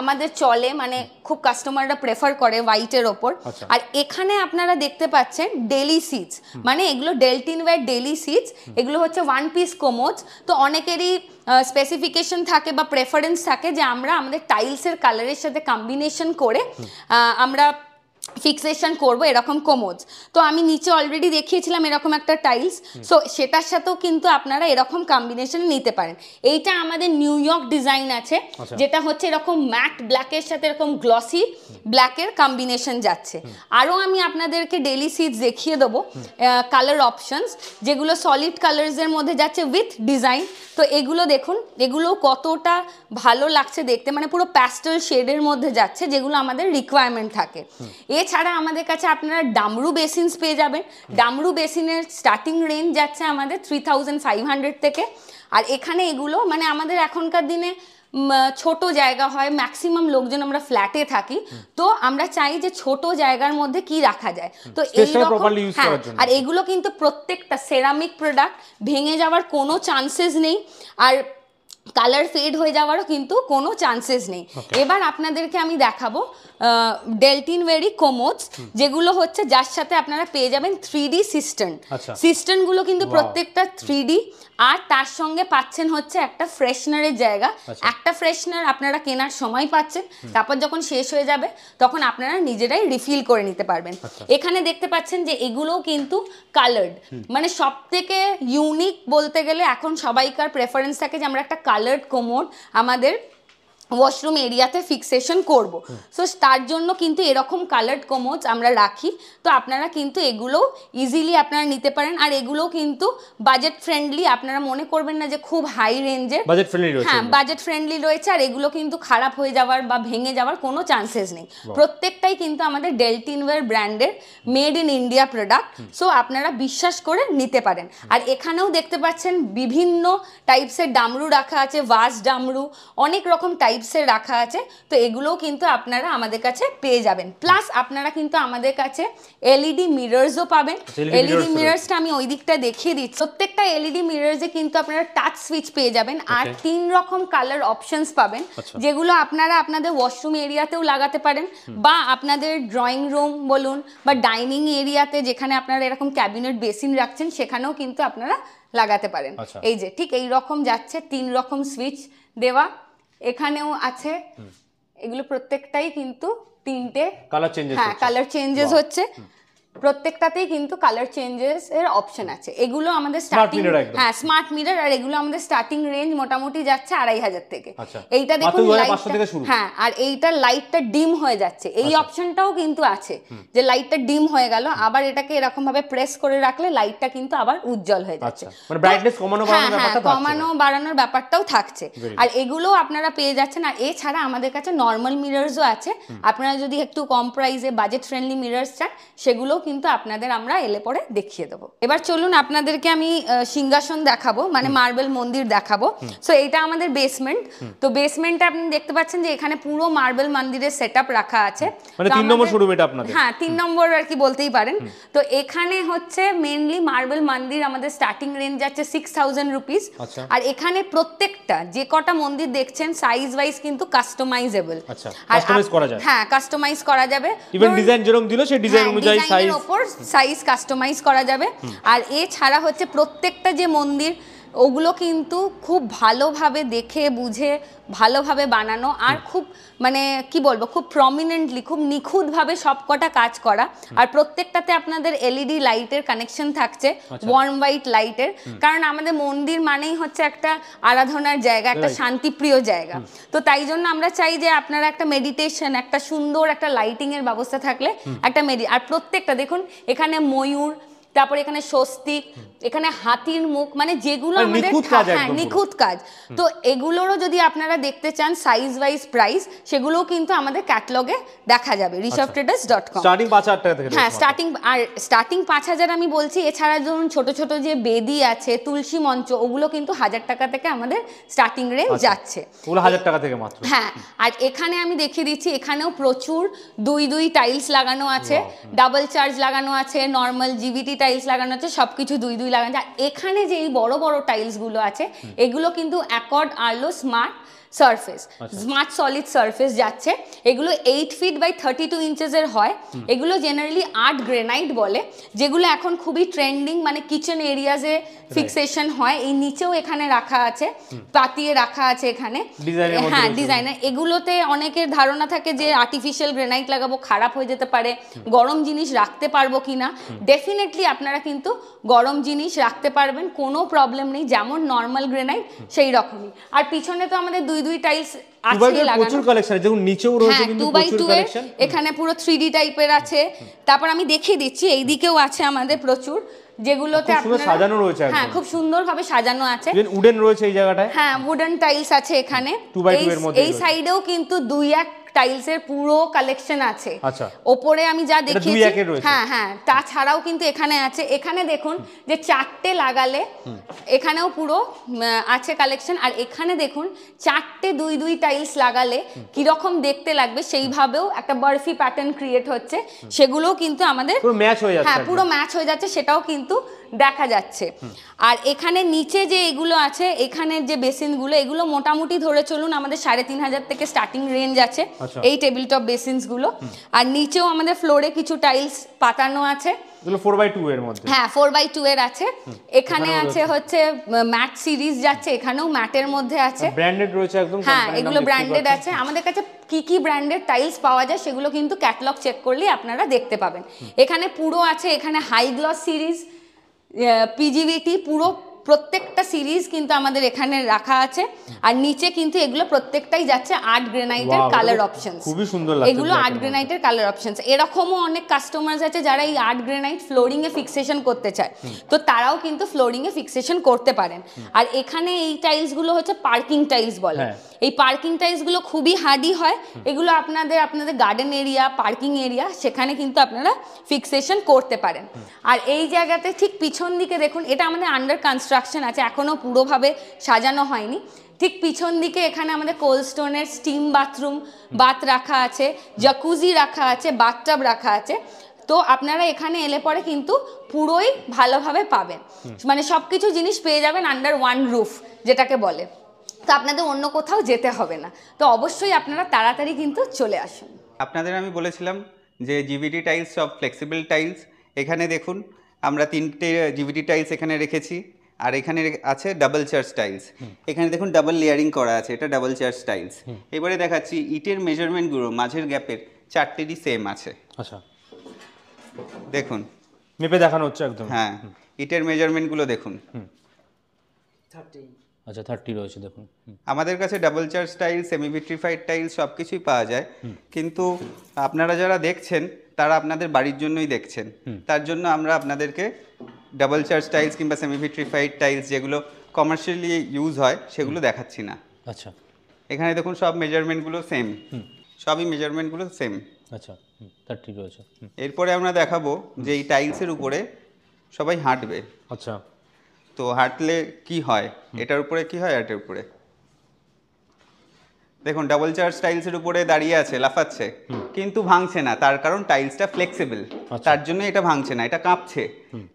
Speaker 1: আমাদের চলে, মানে খুব কাস্টমাররা প্রেফার করে হোয়াইটের ওপর। আর এখানে আপনারা দেখতে পাচ্ছেন ডেলি সিটস, মানে এগুলো ডেলটিন ওয়্যার ডেলি সিটস, এগুলো হচ্ছে 1 পিস কোমোডস। তো অনেকেরই স্পেসিফিকেশন থাকে বা প্রেফারেন্স থাকে যে আমরা আমাদের টাইলসের কালারের সাথে কম্বিনেশন করে আমরা ফিক্সেশন করব এরকম কোমোডস। তো আমি নিচে অলরেডি দেখিয়েছিলাম এরকম একটা টাইলস, সো সেটার সাথেও কিন্তু আপনারা এরকম কম্বিনেশন নিতে পারেন। এইটা আমাদের নিউ ইয়র্ক ডিজাইন আছে, যেটা হচ্ছে এরকম ম্যাট ব্ল্যাকের সাথে এরকম গ্লসি ব্ল্যাকের কম্বিনেশন যাচ্ছে। আরও আমি আপনাদেরকে ডেলি সিটস দেখিয়ে দেবো কালার অপশনস, যেগুলো সলিড কালার্সের মধ্যে যাচ্ছে উইথ ডিজাইন। তো এগুলো দেখুন, এগুলো কতটা ভালো লাগছে দেখতে, মানে পুরো প্যাস্টেল শেডের মধ্যে যাচ্ছে, যেগুলো আমাদের রিকোয়ারমেন্ট থাকে। এছাড়া আমাদের কাছে আপনারা ডামরু বেসিনস পেয়ে যাবেন। ডামরু বেসিনের স্টার্টিং রেঞ্জ যাচ্ছে আমাদের 3500 থেকে। আর এখানে এগুলো মানে আমাদের এখনকার দিনে ছোট জায়গা হয়, ম্যাক্সিমাম লোকজন আমরা ফ্ল্যাটে থাকি, তো আমরা চাই যে ছোট জায়গার মধ্যে কি রাখা যায়। তো এইরকম, হ্যাঁ, আর এগুলো কিন্তু প্রত্যেকটা সেরামিক প্রোডাক্ট, ভেঙে যাওয়ার কোনো চান্সেস নেই। আর কালার ফেড হয়ে যাওয়ারও কিন্তু কোনো চান্সেস নেই। এবার আপনাদেরকে আমি দেখাবো ডেলটিন ভেরি কোমোডস, যেগুলো হচ্ছে যার সাথে আপনারা পেয়ে যাবেন 3D সিস্টেম। সিস্টেমগুলো কিন্তু প্রত্যেকটা 3D, আর তার সঙ্গে পাচ্ছেন হচ্ছে একটা ফ্রেশনারের জায়গা। একটা ফ্রেশনার আপনারা কেনার সময় পাচ্ছেন, তারপর যখন শেষ হয়ে যাবে তখন আপনারা নিজেরাই রিফিল করে নিতে পারবেন। এখানে দেখতে পাচ্ছেন যে এগুলোও কিন্তু কালার্ড, মানে সব থেকে ইউনিক বলতে গেলে এখন সবাইকার প্রেফারেন্স থাকে যে আমরা একটা কালার্ড কোমোড আমাদের ওয়াশরুম এরিয়াতে ফিক্সেশন করব। সো তার জন্য কিন্তু এরকম কালার্ড কোমোডস আমরা রাখি। তো আপনারা কিন্তু এগুলো ইজিলি আপনারা নিতে পারেন, আর এগুলো কিন্তু বাজেট ফ্রেন্ডলি। আপনারা মনে করবেন না যে খুব হাই রেঞ্জের,
Speaker 2: বাজেট ফ্রেন্ডলি রয়েছে।
Speaker 1: হ্যাঁ, বাজেট ফ্রেন্ডলি রয়েছে, আর এগুলো কিন্তু খারাপ হয়ে যাওয়ার বা ভেঙে যাওয়ার কোনো চান্সেস নেই। প্রত্যেকটাই কিন্তু আমাদের ডেলটিনওয়্যার ব্র্যান্ডের made in India product. So আপনারা বিশ্বাস করে নিতে পারেন। আর এখানেও দেখতে পাচ্ছেন বিভিন্ন টাইপসের ডামরু রাখা আছে, ভাস ডামরু, অনেক রকম টাইপসের রাখা আছে। তো এগুলোও কিন্তু আপনারা আমাদের কাছে পেয়ে যাবেন। প্লাস আপনারা কিন্তু আমাদের কাছে এলইডি মিররসও পাবেন। এলইডি মিররসটা আমি ওই দিকটা দেখিয়ে দিচ্ছি। প্রত্যেকটা এলইডি মিররসে কিন্তু আপনারা টাচ সুইচ পেয়ে যাবেন, আর 3 রকম কালার অপশনস পাবেন, যেগুলো আপনারা আপনাদের ওয়াশরুম এরিয়াতেও লাগাতে পারেন, বা আপনাদের ড্রয়িং রুম বলুন বা ডাইনিং এরিয়াতে যেখানে আপনারা এরকম ক্যাবিনেট বেসিন রাখছেন সেখানেও কিন্তু আপনারা লাগাতে পারেন। এই যে ঠিক এই রকম যাচ্ছে, 3 রকম সুইচ দেওয়া এখানেও আছে। এগুলো প্রত্যেকটাই কিন্তু 3টে
Speaker 2: কালার চেঞ্জেস,
Speaker 1: হ্যাঁ, কালার চেঞ্জেস হচ্ছে। প্রত্যেকটাতেই কিন্তু কালার চেঞ্জেস এর অপশন আছে। এগুলো আমাদের স্টার্টিং, হ্যাঁ, স্মার্ট মিরর, আর এগুলো আমাদের স্টার্টিং রেঞ্জ মোটামুটি যাচ্ছে 2500 থেকে। এইটা দেখুন হ্যাঁ, আর এইটার লাইটটা ডিম হয়ে যাচ্ছে, এই অপশনটাও কিন্তু আছে যে লাইটটা ডিম হয়ে গেল, আবার এটাকে এরকম ভাবে প্রেস করে রাখলে লাইটটা কিন্তু আবার উজ্জ্বল হয়ে যাচ্ছে।
Speaker 2: মানে ব্রাইটনেস কমানো বাড়ানোর ব্যাপারটা থাকছে,
Speaker 1: কমানো বাড়ানোর ব্যাপারটাও থাকছে। আর এগুলো আপনারা পেয়ে যাচ্ছেন। আর এছাড়া আমাদের কাছে নর্মাল মিররসও আছে। আপনারা যদি একটু কম প্রাইসে বাজেট ফ্রেন্ডলি মিররস চান সেগুলো কিন্তু আপনাদের আমরা এলে পরে দেখিয়ে দেবো। এবার চলুন আপনাদেরকে আমি সিংহাসন দেখাবো, মানে মার্বেল মন্দির দেখাবো। সো এইটা আমাদের বেসমেন্ট। তো বেসমেন্টে আপনি দেখতে পাচ্ছেন যে এখানে পুরো মার্বেল মন্দিরের সেটআপ রাখা আছে।
Speaker 2: মানে 3 নম্বর শোরুম এটা আপনাদের?
Speaker 1: হ্যাঁ, 3 নম্বর আর কি বলতেই পারেন। তো এখানে হচ্ছে মেইনলি মার্বেল মন্দির আমাদের স্টার্টিং রেঞ্জ যাচ্ছে 6000 রুপিস। আর এখানে প্রত্যেকটা যে কটা মন্দির দেখছেন সাইজ ওয়াইজ কিন্তু কাস্টমাইজেবল।
Speaker 2: আচ্ছা, কাস্টমাইজ করা যায়?
Speaker 1: হ্যাঁ, কাস্টমাইজ করা যাবে।
Speaker 2: ইভেন ডিজাইন যেরকম দিলো সেই ডিজাইন অনুযায়ী
Speaker 1: সাইজ কাস্টমাইজ করা যাবে। আর এছাড়া হচ্ছে প্রত্যেকটা যে মন্দির ওগুলো কিন্তু খুব ভালোভাবে দেখে বুঝে ভালোভাবে বানানো, আর খুব মানে কি বলবো, খুব প্রমিনেন্টলি, খুব নিখুঁতভাবে সবকটা কাজ করা। আর প্রত্যেকটাতে আপনাদের এলইডি লাইটের কানেকশন থাকছে, ওয়ার্ম হোয়াইট লাইটের। কারণ আমাদের মন্দির মানেই হচ্ছে একটা আরাধনার জায়গা, একটা শান্তিপ্রিয় জায়গা। তো তাই জন্য আমরা চাই যে আপনারা একটা মেডিটেশন, একটা সুন্দর একটা লাইটিং এর ব্যবস্থা থাকলে একটা আর প্রত্যেকটা দেখুন এখানে ময়ূর, তারপর এখানে স্বস্তিক, এখানে হাতির মুখ, মানে যেগুলো আমাদের নিখুঁত কাজ। তো এগুলোরও যদি আপনারা দেখতে চান সাইজ ওয়াইজ প্রাইস, সেগুলোও কিন্তু আমাদের ক্যাটালগে দেখা যাবে rishabtraders.com।
Speaker 2: স্টার্টিং 5000 টাকা থেকে।
Speaker 1: হ্যাঁ, স্টার্টিং 5000 আমি বলছি। এছাড়া ধরুন ছোট ছোট যে বেদি আছে, তুলসী মঞ্চ, ওগুলো কিন্তু 1000 টাকা থেকে আমাদের স্টার্টিং রেঞ্জ যাচ্ছে।
Speaker 2: ওগুলো 1000 টাকা থেকে মাত্র।
Speaker 1: হ্যাঁ, আর এখানে আমি দেখিয়ে দিচ্ছি, এখানেও প্রচুর 2 টাইলস লাগানো আছে, ডাবল চার্জ লাগানো আছে, নর্মাল জিভিটি টাইলস লাগানো আছে, সবকিছু 2 লাগানো আছে। এখানে যে এই বড় বড় টাইলস গুলো আছে এগুলো কিন্তু accord Arlo smart surface, smart solid surface যাচ্ছে। এগুলো 8 ফিট বাই 32 ইঞ্চেসের হয়। এগুলো জেনারেলি আর্ট গ্রেনাইট বলে, যেগুলো এখন খুবই ট্রেন্ডিং, মানে কিচেন এরিয়াজে ফিক্সেশন হয়। এই নিচেও এখানে রাখা আছে, পাতিয়ে রাখা আছে এখানে, হ্যাঁ, ডিজাইনার। এগুলোতে অনেকের ধারণা থাকে যে আর্টিফিশিয়াল গ্রেনাইট লাগাবো, খারাপ হয়ে যেতে পারে, গরম জিনিস রাখতে পারবো কিনা। ডেফিনেটলি আপনারা কিন্তু গরম জিনিস রাখতে পারবেন, কোনো প্রবলেম নেই, যেমন নর্মাল গ্রেনাইট সেই রকমই। আর পিছনে তো আমাদের 2 টাইলস আছে লাগানো,
Speaker 2: প্রচুর কালেকশন, যেমন নিচেও রয়েছে কিন্তু প্রচুর কালেকশন।
Speaker 1: এখানে পুরো 3D টাইপের আছে। তারপর আমি দেখিয়ে দিচ্ছি, এইদিকেও আছে আমাদের প্রচুর, যেগুলোতে আপনারা
Speaker 2: সাজানো রয়েছে।
Speaker 1: হ্যাঁ, খুব সুন্দরভাবে সাজানো আছে।
Speaker 2: উডেন রয়েছে এই জায়গাটায়,
Speaker 1: হ্যাঁ, উডেন টাইলস আছে এখানে। এই সাইডেও কিন্তু 2-1 টাইলসের পুরো কালেকশন আছে।
Speaker 2: আচ্ছা,
Speaker 1: ওপরে আমি যা দেখিয়েছি, হ্যাঁ হ্যাঁ, তাছাড়াও কিন্তু এখানে আছে। এখানে দেখুন যে 4টে লাগালে এখানেও পুরো আছে কালেকশন। আর এখানে দেখুন 4টে 2 টাইলস লাগালে কিরকম দেখতে লাগবে, সেইভাবেও একটা বার্ফি প্যাটার্ন ক্রিয়েট হচ্ছে। সেগুলোও কিন্তু আমাদের
Speaker 2: পুরো ম্যাচ হয়ে যাচ্ছে,
Speaker 1: হ্যাঁ, পুরো ম্যাচ হয়ে যাচ্ছে। সেটাও কিন্তু দেখা যাচ্ছে। আর এখানে নিচে যে এগুলো আছে, এখানের যে বেসিনগুলো, এগুলো মোটামুটি ধরে চলুন আমাদের 3,500 থেকে স্টার্টিং রেঞ্জ আছে এই টেবিল টপ বেসিনসগুলো। আর নিচেও আমাদের ফ্লোরে কিছু টাইলস পাতানো আছে,
Speaker 2: এগুলো 4x2 এর মধ্যে।
Speaker 1: হ্যাঁ 4x2 এর আছে। এখানে আছে হচ্ছে ম্যাট সিরিজ যাচ্ছে, এখানেও ম্যাটের মধ্যে আছে,
Speaker 2: ব্র্যান্ডেড রয়েছে একদম।
Speaker 1: হ্যাঁ এগুলো ব্র্যান্ডেড আছে। আমাদের কাছে কি কি ব্র্যান্ডের টাইলস পাওয়া যায় সেগুলো কিন্তু ক্যাটালগ চেক করলেই আপনারা দেখতে পাবেন। এখানে পুরো আছে, এখানে হাই গ্লস সিরিজ, পিজিভিটি, পুরো প্রত্যেকটা সিরিজ কিন্তু আমাদের এখানে রাখা আছে। আর নিচে কিন্তু এগুলো প্রত্যেকটাই যাচ্ছে আর্ট গ্রেনাইটের কালার অপশনস,
Speaker 2: খুবই সুন্দর লাগছে
Speaker 1: এগুলো আর্ট গ্রেনাইটের কালার অপশনস। এরকমও অনেক কাস্টমার্স আছে যারা এই আর্ট গ্রেনাইট ফ্লোরিং এ ফিক্সেশন করতে চায়, তো তারাও কিন্তু ফ্লোরিং এ ফিক্সেশন করতে পারেন। আর এখানে এই টাইলস গুলো হচ্ছে পার্কিং টাইলস বলে। এই পার্কিং টাইলস গুলো খুবই হার্ডি হয়, এগুলো আপনাদের গার্ডেন এরিয়া, পার্কিং এরিয়া, সেখানে কিন্তু আপনারা ফিক্সেশন করতে পারেন। আর এই জায়গাতে ঠিক পিছন দিকে দেখুন, এটা আমাদের আন্ডার কনস্ট্রাকশন আছে, এখনো পুরোভাবে সাজানো হয়নি। ঠিক পিছন দিকে এখানে আমাদের কোল্ড স্টোনের স্টিম বাথরুম, বাথ রাখা আছে, জাকুজি রাখা আছে, বাথটাব রাখা আছে। তো আপনারা এখানে এলে পরে কিন্তু পুরোই ভালোভাবে পাবেন, মানে সবকিছু জিনিস পেয়ে যাবেন আন্ডার ওয়ান রুফ যেটাকে বলে। তো আপনাদের অন্য কোথাও যেতে হবে না। তো অবশ্যই আপনারা তাড়াতাড়ি কিন্তু চলে আসুন।
Speaker 3: আপনাদের আমি বলেছিলাম যে জিভিটি টাইলস সব ফ্লেক্সিবল টাইলস। এখানে দেখুন আমরা 3টে জিভিটি টাইলস এখানে রেখেছি, আর এখানে আছে ডাবল চার্জ টাইলস। এখানে দেখুন ডাবল লেয়ারিং করা আছে, এটা ডাবল চার্জ টাইলস। এবারে দেখাচ্ছি ইটের মেজারমেন্টগুলো, মাঝের গ্যাপের 4টেরই সেম আছে।
Speaker 2: আচ্ছা,
Speaker 3: দেখুন
Speaker 2: মেপে দেখানো হচ্ছে একদম।
Speaker 3: হ্যাঁ, ইটের মেজারমেন্টগুলো দেখুন।
Speaker 2: আচ্ছা 30 রয়েছে দেখুন।
Speaker 3: আমাদের কাছে double charge tiles, semi vitrified tiles সব কিছুই পাওয়া যায়, কিন্তু আপনারা যারা দেখছেন তারা আপনাদের বাড়ির জন্যই দেখছেন, তার জন্য আমরা আপনাদেরকে ডাবল চার্জ টাইলস কিংবা সেমি ভিট্রিফাইড টাইলস যেগুলো কমার্শিয়ালি ইউজ হয় সেগুলো দেখাচ্ছি না।
Speaker 2: আচ্ছা,
Speaker 3: এখানে দেখুন সব মেজারমেন্টগুলো সেম, সবই মেজারমেন্টগুলো সেম।
Speaker 2: আচ্ছা 30 রয়েছে।
Speaker 3: এরপরে আমরা দেখাবো যে এই টাইলসের উপরে সবাই হাঁটবে।
Speaker 2: আচ্ছা,
Speaker 3: তো হাঁটলে কি হয়, এটার উপরে কি হয়, এটার উপরে দেখুন ডাবল চার্জ টাইলসের উপরে দাঁড়িয়ে আছে, লাফাচ্ছে, কিন্তু ভাঙছে না, তার কারণ টাইলসটা ফ্লেক্সিবল, তার জন্য এটা ভাঙছে না, এটা কাঁপছে।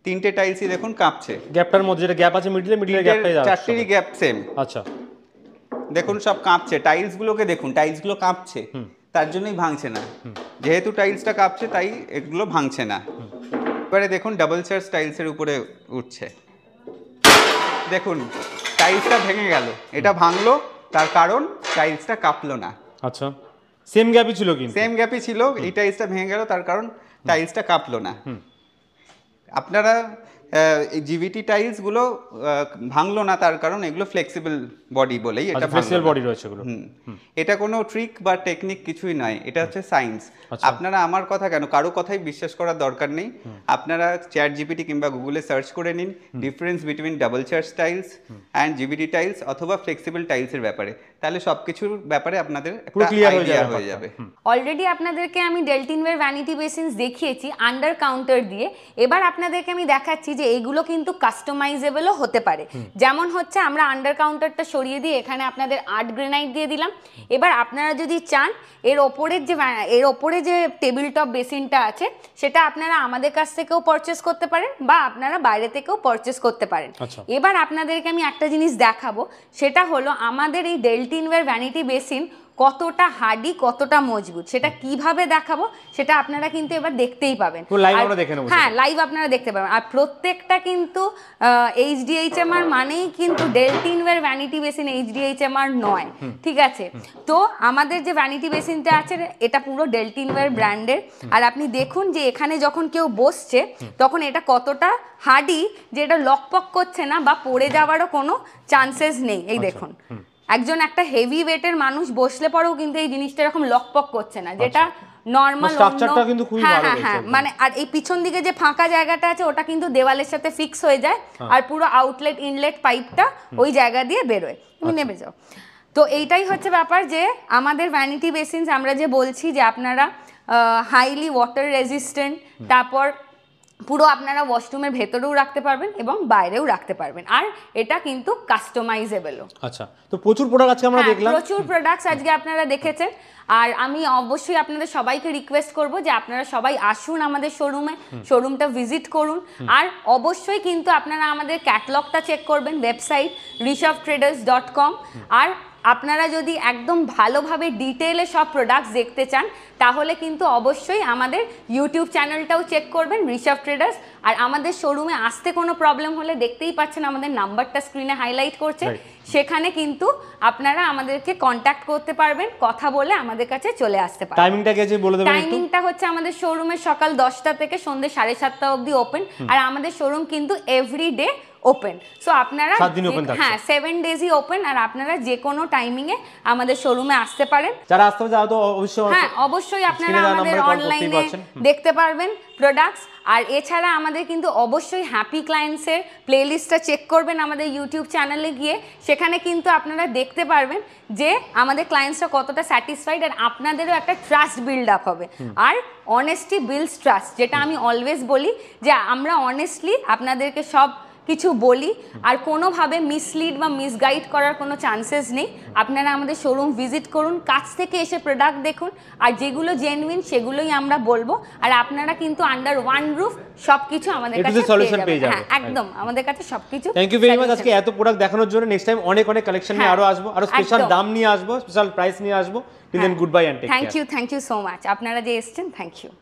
Speaker 3: 3টে টাইলসই দেখুন কাঁপছে।
Speaker 2: গ্যাপটার মধ্যে যেটা গ্যাপ আছে মিডলে গ্যাপটাই যাচ্ছে,
Speaker 3: 4টেরই গ্যাপ সেম।
Speaker 2: আচ্ছা,
Speaker 3: দেখুন সব কাঁপছে, টাইলসগুলোকে দেখুন, টাইলসগুলো কাঁপছে, তার জন্যই ভাঙছে না। যেহেতু টাইলসটা কাঁপছে তাই এগুলো ভাঙছে না। এবারে দেখুন ডাবল চার্জ টাইলসের উপরে উঠছে, দেখুন টাইলসটা ভেঙে গেল, এটা ভাঙলো, তার কারণ টাইলসটা কাঁপলো না।
Speaker 2: আচ্ছা, সেম গ্যাপই ছিল, কিন্তু
Speaker 3: সেম গ্যাপই ছিল, এই টাইলসটা ভেঙে গেল, তার কারণ টাইলসটা কাঁপলো না। আপনারা এই জিভিটি টাইলসগুলো ভাঙলো না, তার কারণ এগুলো ফ্লেক্সিবল বডি বলেই এটা
Speaker 2: ফ্লেক্সিবল বডি রয়েছে এগুলো।
Speaker 3: এটা কোনো ট্রিক বা টেকনিক কিছুই নয়, এটা হচ্ছে সায়েন্স। আপনারা আমার কথা কেন, কারো কথাই বিশ্বাস করার দরকার নেই। আপনারা চ্যাট জিপিটি কিংবা গুগলে সার্চ করে নিন difference between double charge tiles and GVT tiles অথবা ফ্লেক্সিবল টাইলসের ব্যাপারে, তাহলে সবকিছুর ব্যাপারে আপনাদের একটা আইডিয়া হয়ে যাবে।
Speaker 1: অলরেডি আপনাদেরকে আমি ডেলটিনওয়্যার ভ্যানিটি বেসিনস দেখিয়েছি আন্ডার কাউন্টার দিয়ে। এবার আপনাদেরকে আমি দেখাচ্ছি যে এগুলো কিন্তু কাস্টমাইজেবলও হতে পারে। যেমন হচ্ছে আমরা আন্ডার কাউন্টারটা সরিয়ে দিয়ে এখানে আপনাদের আর্ট গ্রেনাইট দিয়ে দিলাম। এবার আপনারা যদি চান এর ওপরে যে টেবিল টপ বেসিনটা আছে সেটা আপনারা আমাদের কাছ থেকেও পারচেস করতে পারেন বা আপনারা বাইরে থেকেও পারচেস করতে পারেন। এবার আপনাদেরকে আমি একটা জিনিস দেখাবো, সেটা হলো আমাদের এই ডেলটিনওয়্যার ভ্যানিটি বেসিন কতটা হার্ডি, কতটা মজবুত, সেটা কিভাবে দেখাবো সেটা আপনারা কিন্তু এবার দেখতেই পাবেন। হ্যাঁ, লাইভ আপনারা দেখতে পাবেন। আর প্রত্যেকটা কিন্তু HDHMR মানেই কিন্তু ডেলটিনওয়্যার ভ্যানিটি বেসিন HDHMR নয়, ঠিক আছে? তো আমাদের যে ভ্যানিটি বেসিনটা আছে এটা পুরো ডেলটিনওয়্যার ব্র্যান্ডের। আর আপনি দেখুন যে এখানে যখন কেউ বসছে তখন এটা কতটা হার্ডি, যে এটা লকপক করছে না বা পড়ে যাওয়ারও কোনো চান্সেস নেই। এই দেখুন একজন একটা হেভি ওয়েটের মানুষ বসলে পরেও কিন্তু এই জিনিসটা এরকম লকপক করছে না, যেটা নরমাল। হ্যাঁ, মানে আর এই পিছন দিকে যে ফাঁকা জায়গাটা আছে ওটা কিন্তু দেওয়ালের সাথে ফিক্স হয়ে যায়, আর পুরো আউটলেট ইনলেট পাইপটা ওই জায়গা দিয়ে বেরোয়। তুমি নেমে যাও। তো এইটাই হচ্ছে ব্যাপার যে আমাদের ভ্যানিটি বেসিনস আমরা যে বলছি যে আপনারা হাইলি ওয়াটার রেজিস্ট্যান্ট, তারপর পুরো আপনারা ওয়াশরুমের ভেতরেও রাখতে পারবেন এবং বাইরেও রাখতে পারবেন, আর এটা কিন্তু কাস্টমাইজেবলও।
Speaker 2: আচ্ছা, তো প্রচুর প্রোডাক্ট আজকে আমরা দেখলাম,
Speaker 1: প্রচুর প্রোডাক্টস আজকে আপনারা দেখেছেন। আর আমি অবশ্যই আপনাদের সবাইকে রিকোয়েস্ট করব যে আপনারা সবাই আসুন আমাদের শোরুমটা ভিজিট করুন। আর অবশ্যই কিন্তু আপনারা আমাদের ক্যাটালগটা চেক করবেন, ওয়েবসাইট rishabtraders.com। আর আপনারা যদি একদম ভালোভাবে ডিটেইলে সব প্রোডাক্টস দেখতে চান তাহলে কিন্তু অবশ্যই আমাদের ইউটিউব চ্যানেলটাও চেক করবেন, ঋষভ ট্রেডার্স। আর আমাদের শোরুমে আসতে কোনো প্রবলেম হলে দেখতেই পাচ্ছেন আমাদের নাম্বারটা স্ক্রিনে হাইলাইট করছে, সেখানে কিন্তু আপনারা আমাদেরকে কন্ট্যাক্ট করতে পারবেন, কথা বলে আমাদের কাছে চলে আসতে পারবেন।
Speaker 2: টাইমিংটা কি বলে দেবেন?
Speaker 1: টাইমিংটা হচ্ছে আমাদের শোরুমের সকাল 10টা থেকে সন্ধ্যে 7:30 অবধি ওপেন। আর আমাদের শোরুম কিন্তু এভরিডে ওপেন। সো আপনারা 7 ডেজই ওপেন, আর আপনারা যে কোনো টাইমিংয়ে আমাদের শোরুমে আসতে পারেন।
Speaker 2: যারা আসতে হবে তো
Speaker 1: অবশ্যই আপনারা আমাদের অনলাইনে দেখতে পারবেন প্রোডাক্টস। আর এছাড়া আমাদের কিন্তু অবশ্যই হ্যাপি ক্লায়েন্টসের প্লেলিস্টটা চেক করবেন আমাদের ইউটিউব চ্যানেলে গিয়ে, সেখানে কিন্তু আপনারা দেখতে পারবেন যে আমাদের ক্লায়েন্টসরা কতটা স্যাটিসফাইড, আর আপনাদেরও একটা ট্রাস্ট বিল্ড আপ হবে। আর অনেস্টি বিল্ডস ট্রাস্ট, যেটা আমি অলওয়েজ বলি যে আমরা অনেস্টলি আপনাদেরকে সব কিছু বলি, আর কোনোভাবে মিসলিড বা মিসগাইড করার কোনো চান্সেস নেই। আপনারা আমাদের শোরুম ভিজিট করুন, কাছ থেকে এসে প্রোডাক্ট দেখুন, আর যেগুলো জেনুইন সেগুলোই আমরা বলবো। আর আপনারা কিন্তু আন্ডার ওয়ান রুফ সবকিছু আমাদের কাছে পেয়ে যাবেন। হ্যাঁ, একদম আমাদের কাছে সবকিছু।
Speaker 2: থ্যাংক ইউ ভেরি মাচ আজকে এত প্রোডাক্ট দেখানোর জন্য। নেক্সট টাইম অনেক কালেকশন নিয়ে আরো আসবো, আরো স্পেশাল দাম নিয়ে আসবো, স্পেশাল প্রাইস নিয়ে আসবো। Goodbye and take care.
Speaker 1: Thank you so much. আপনারা যে এসেছেন, থ্যাংক ইউ।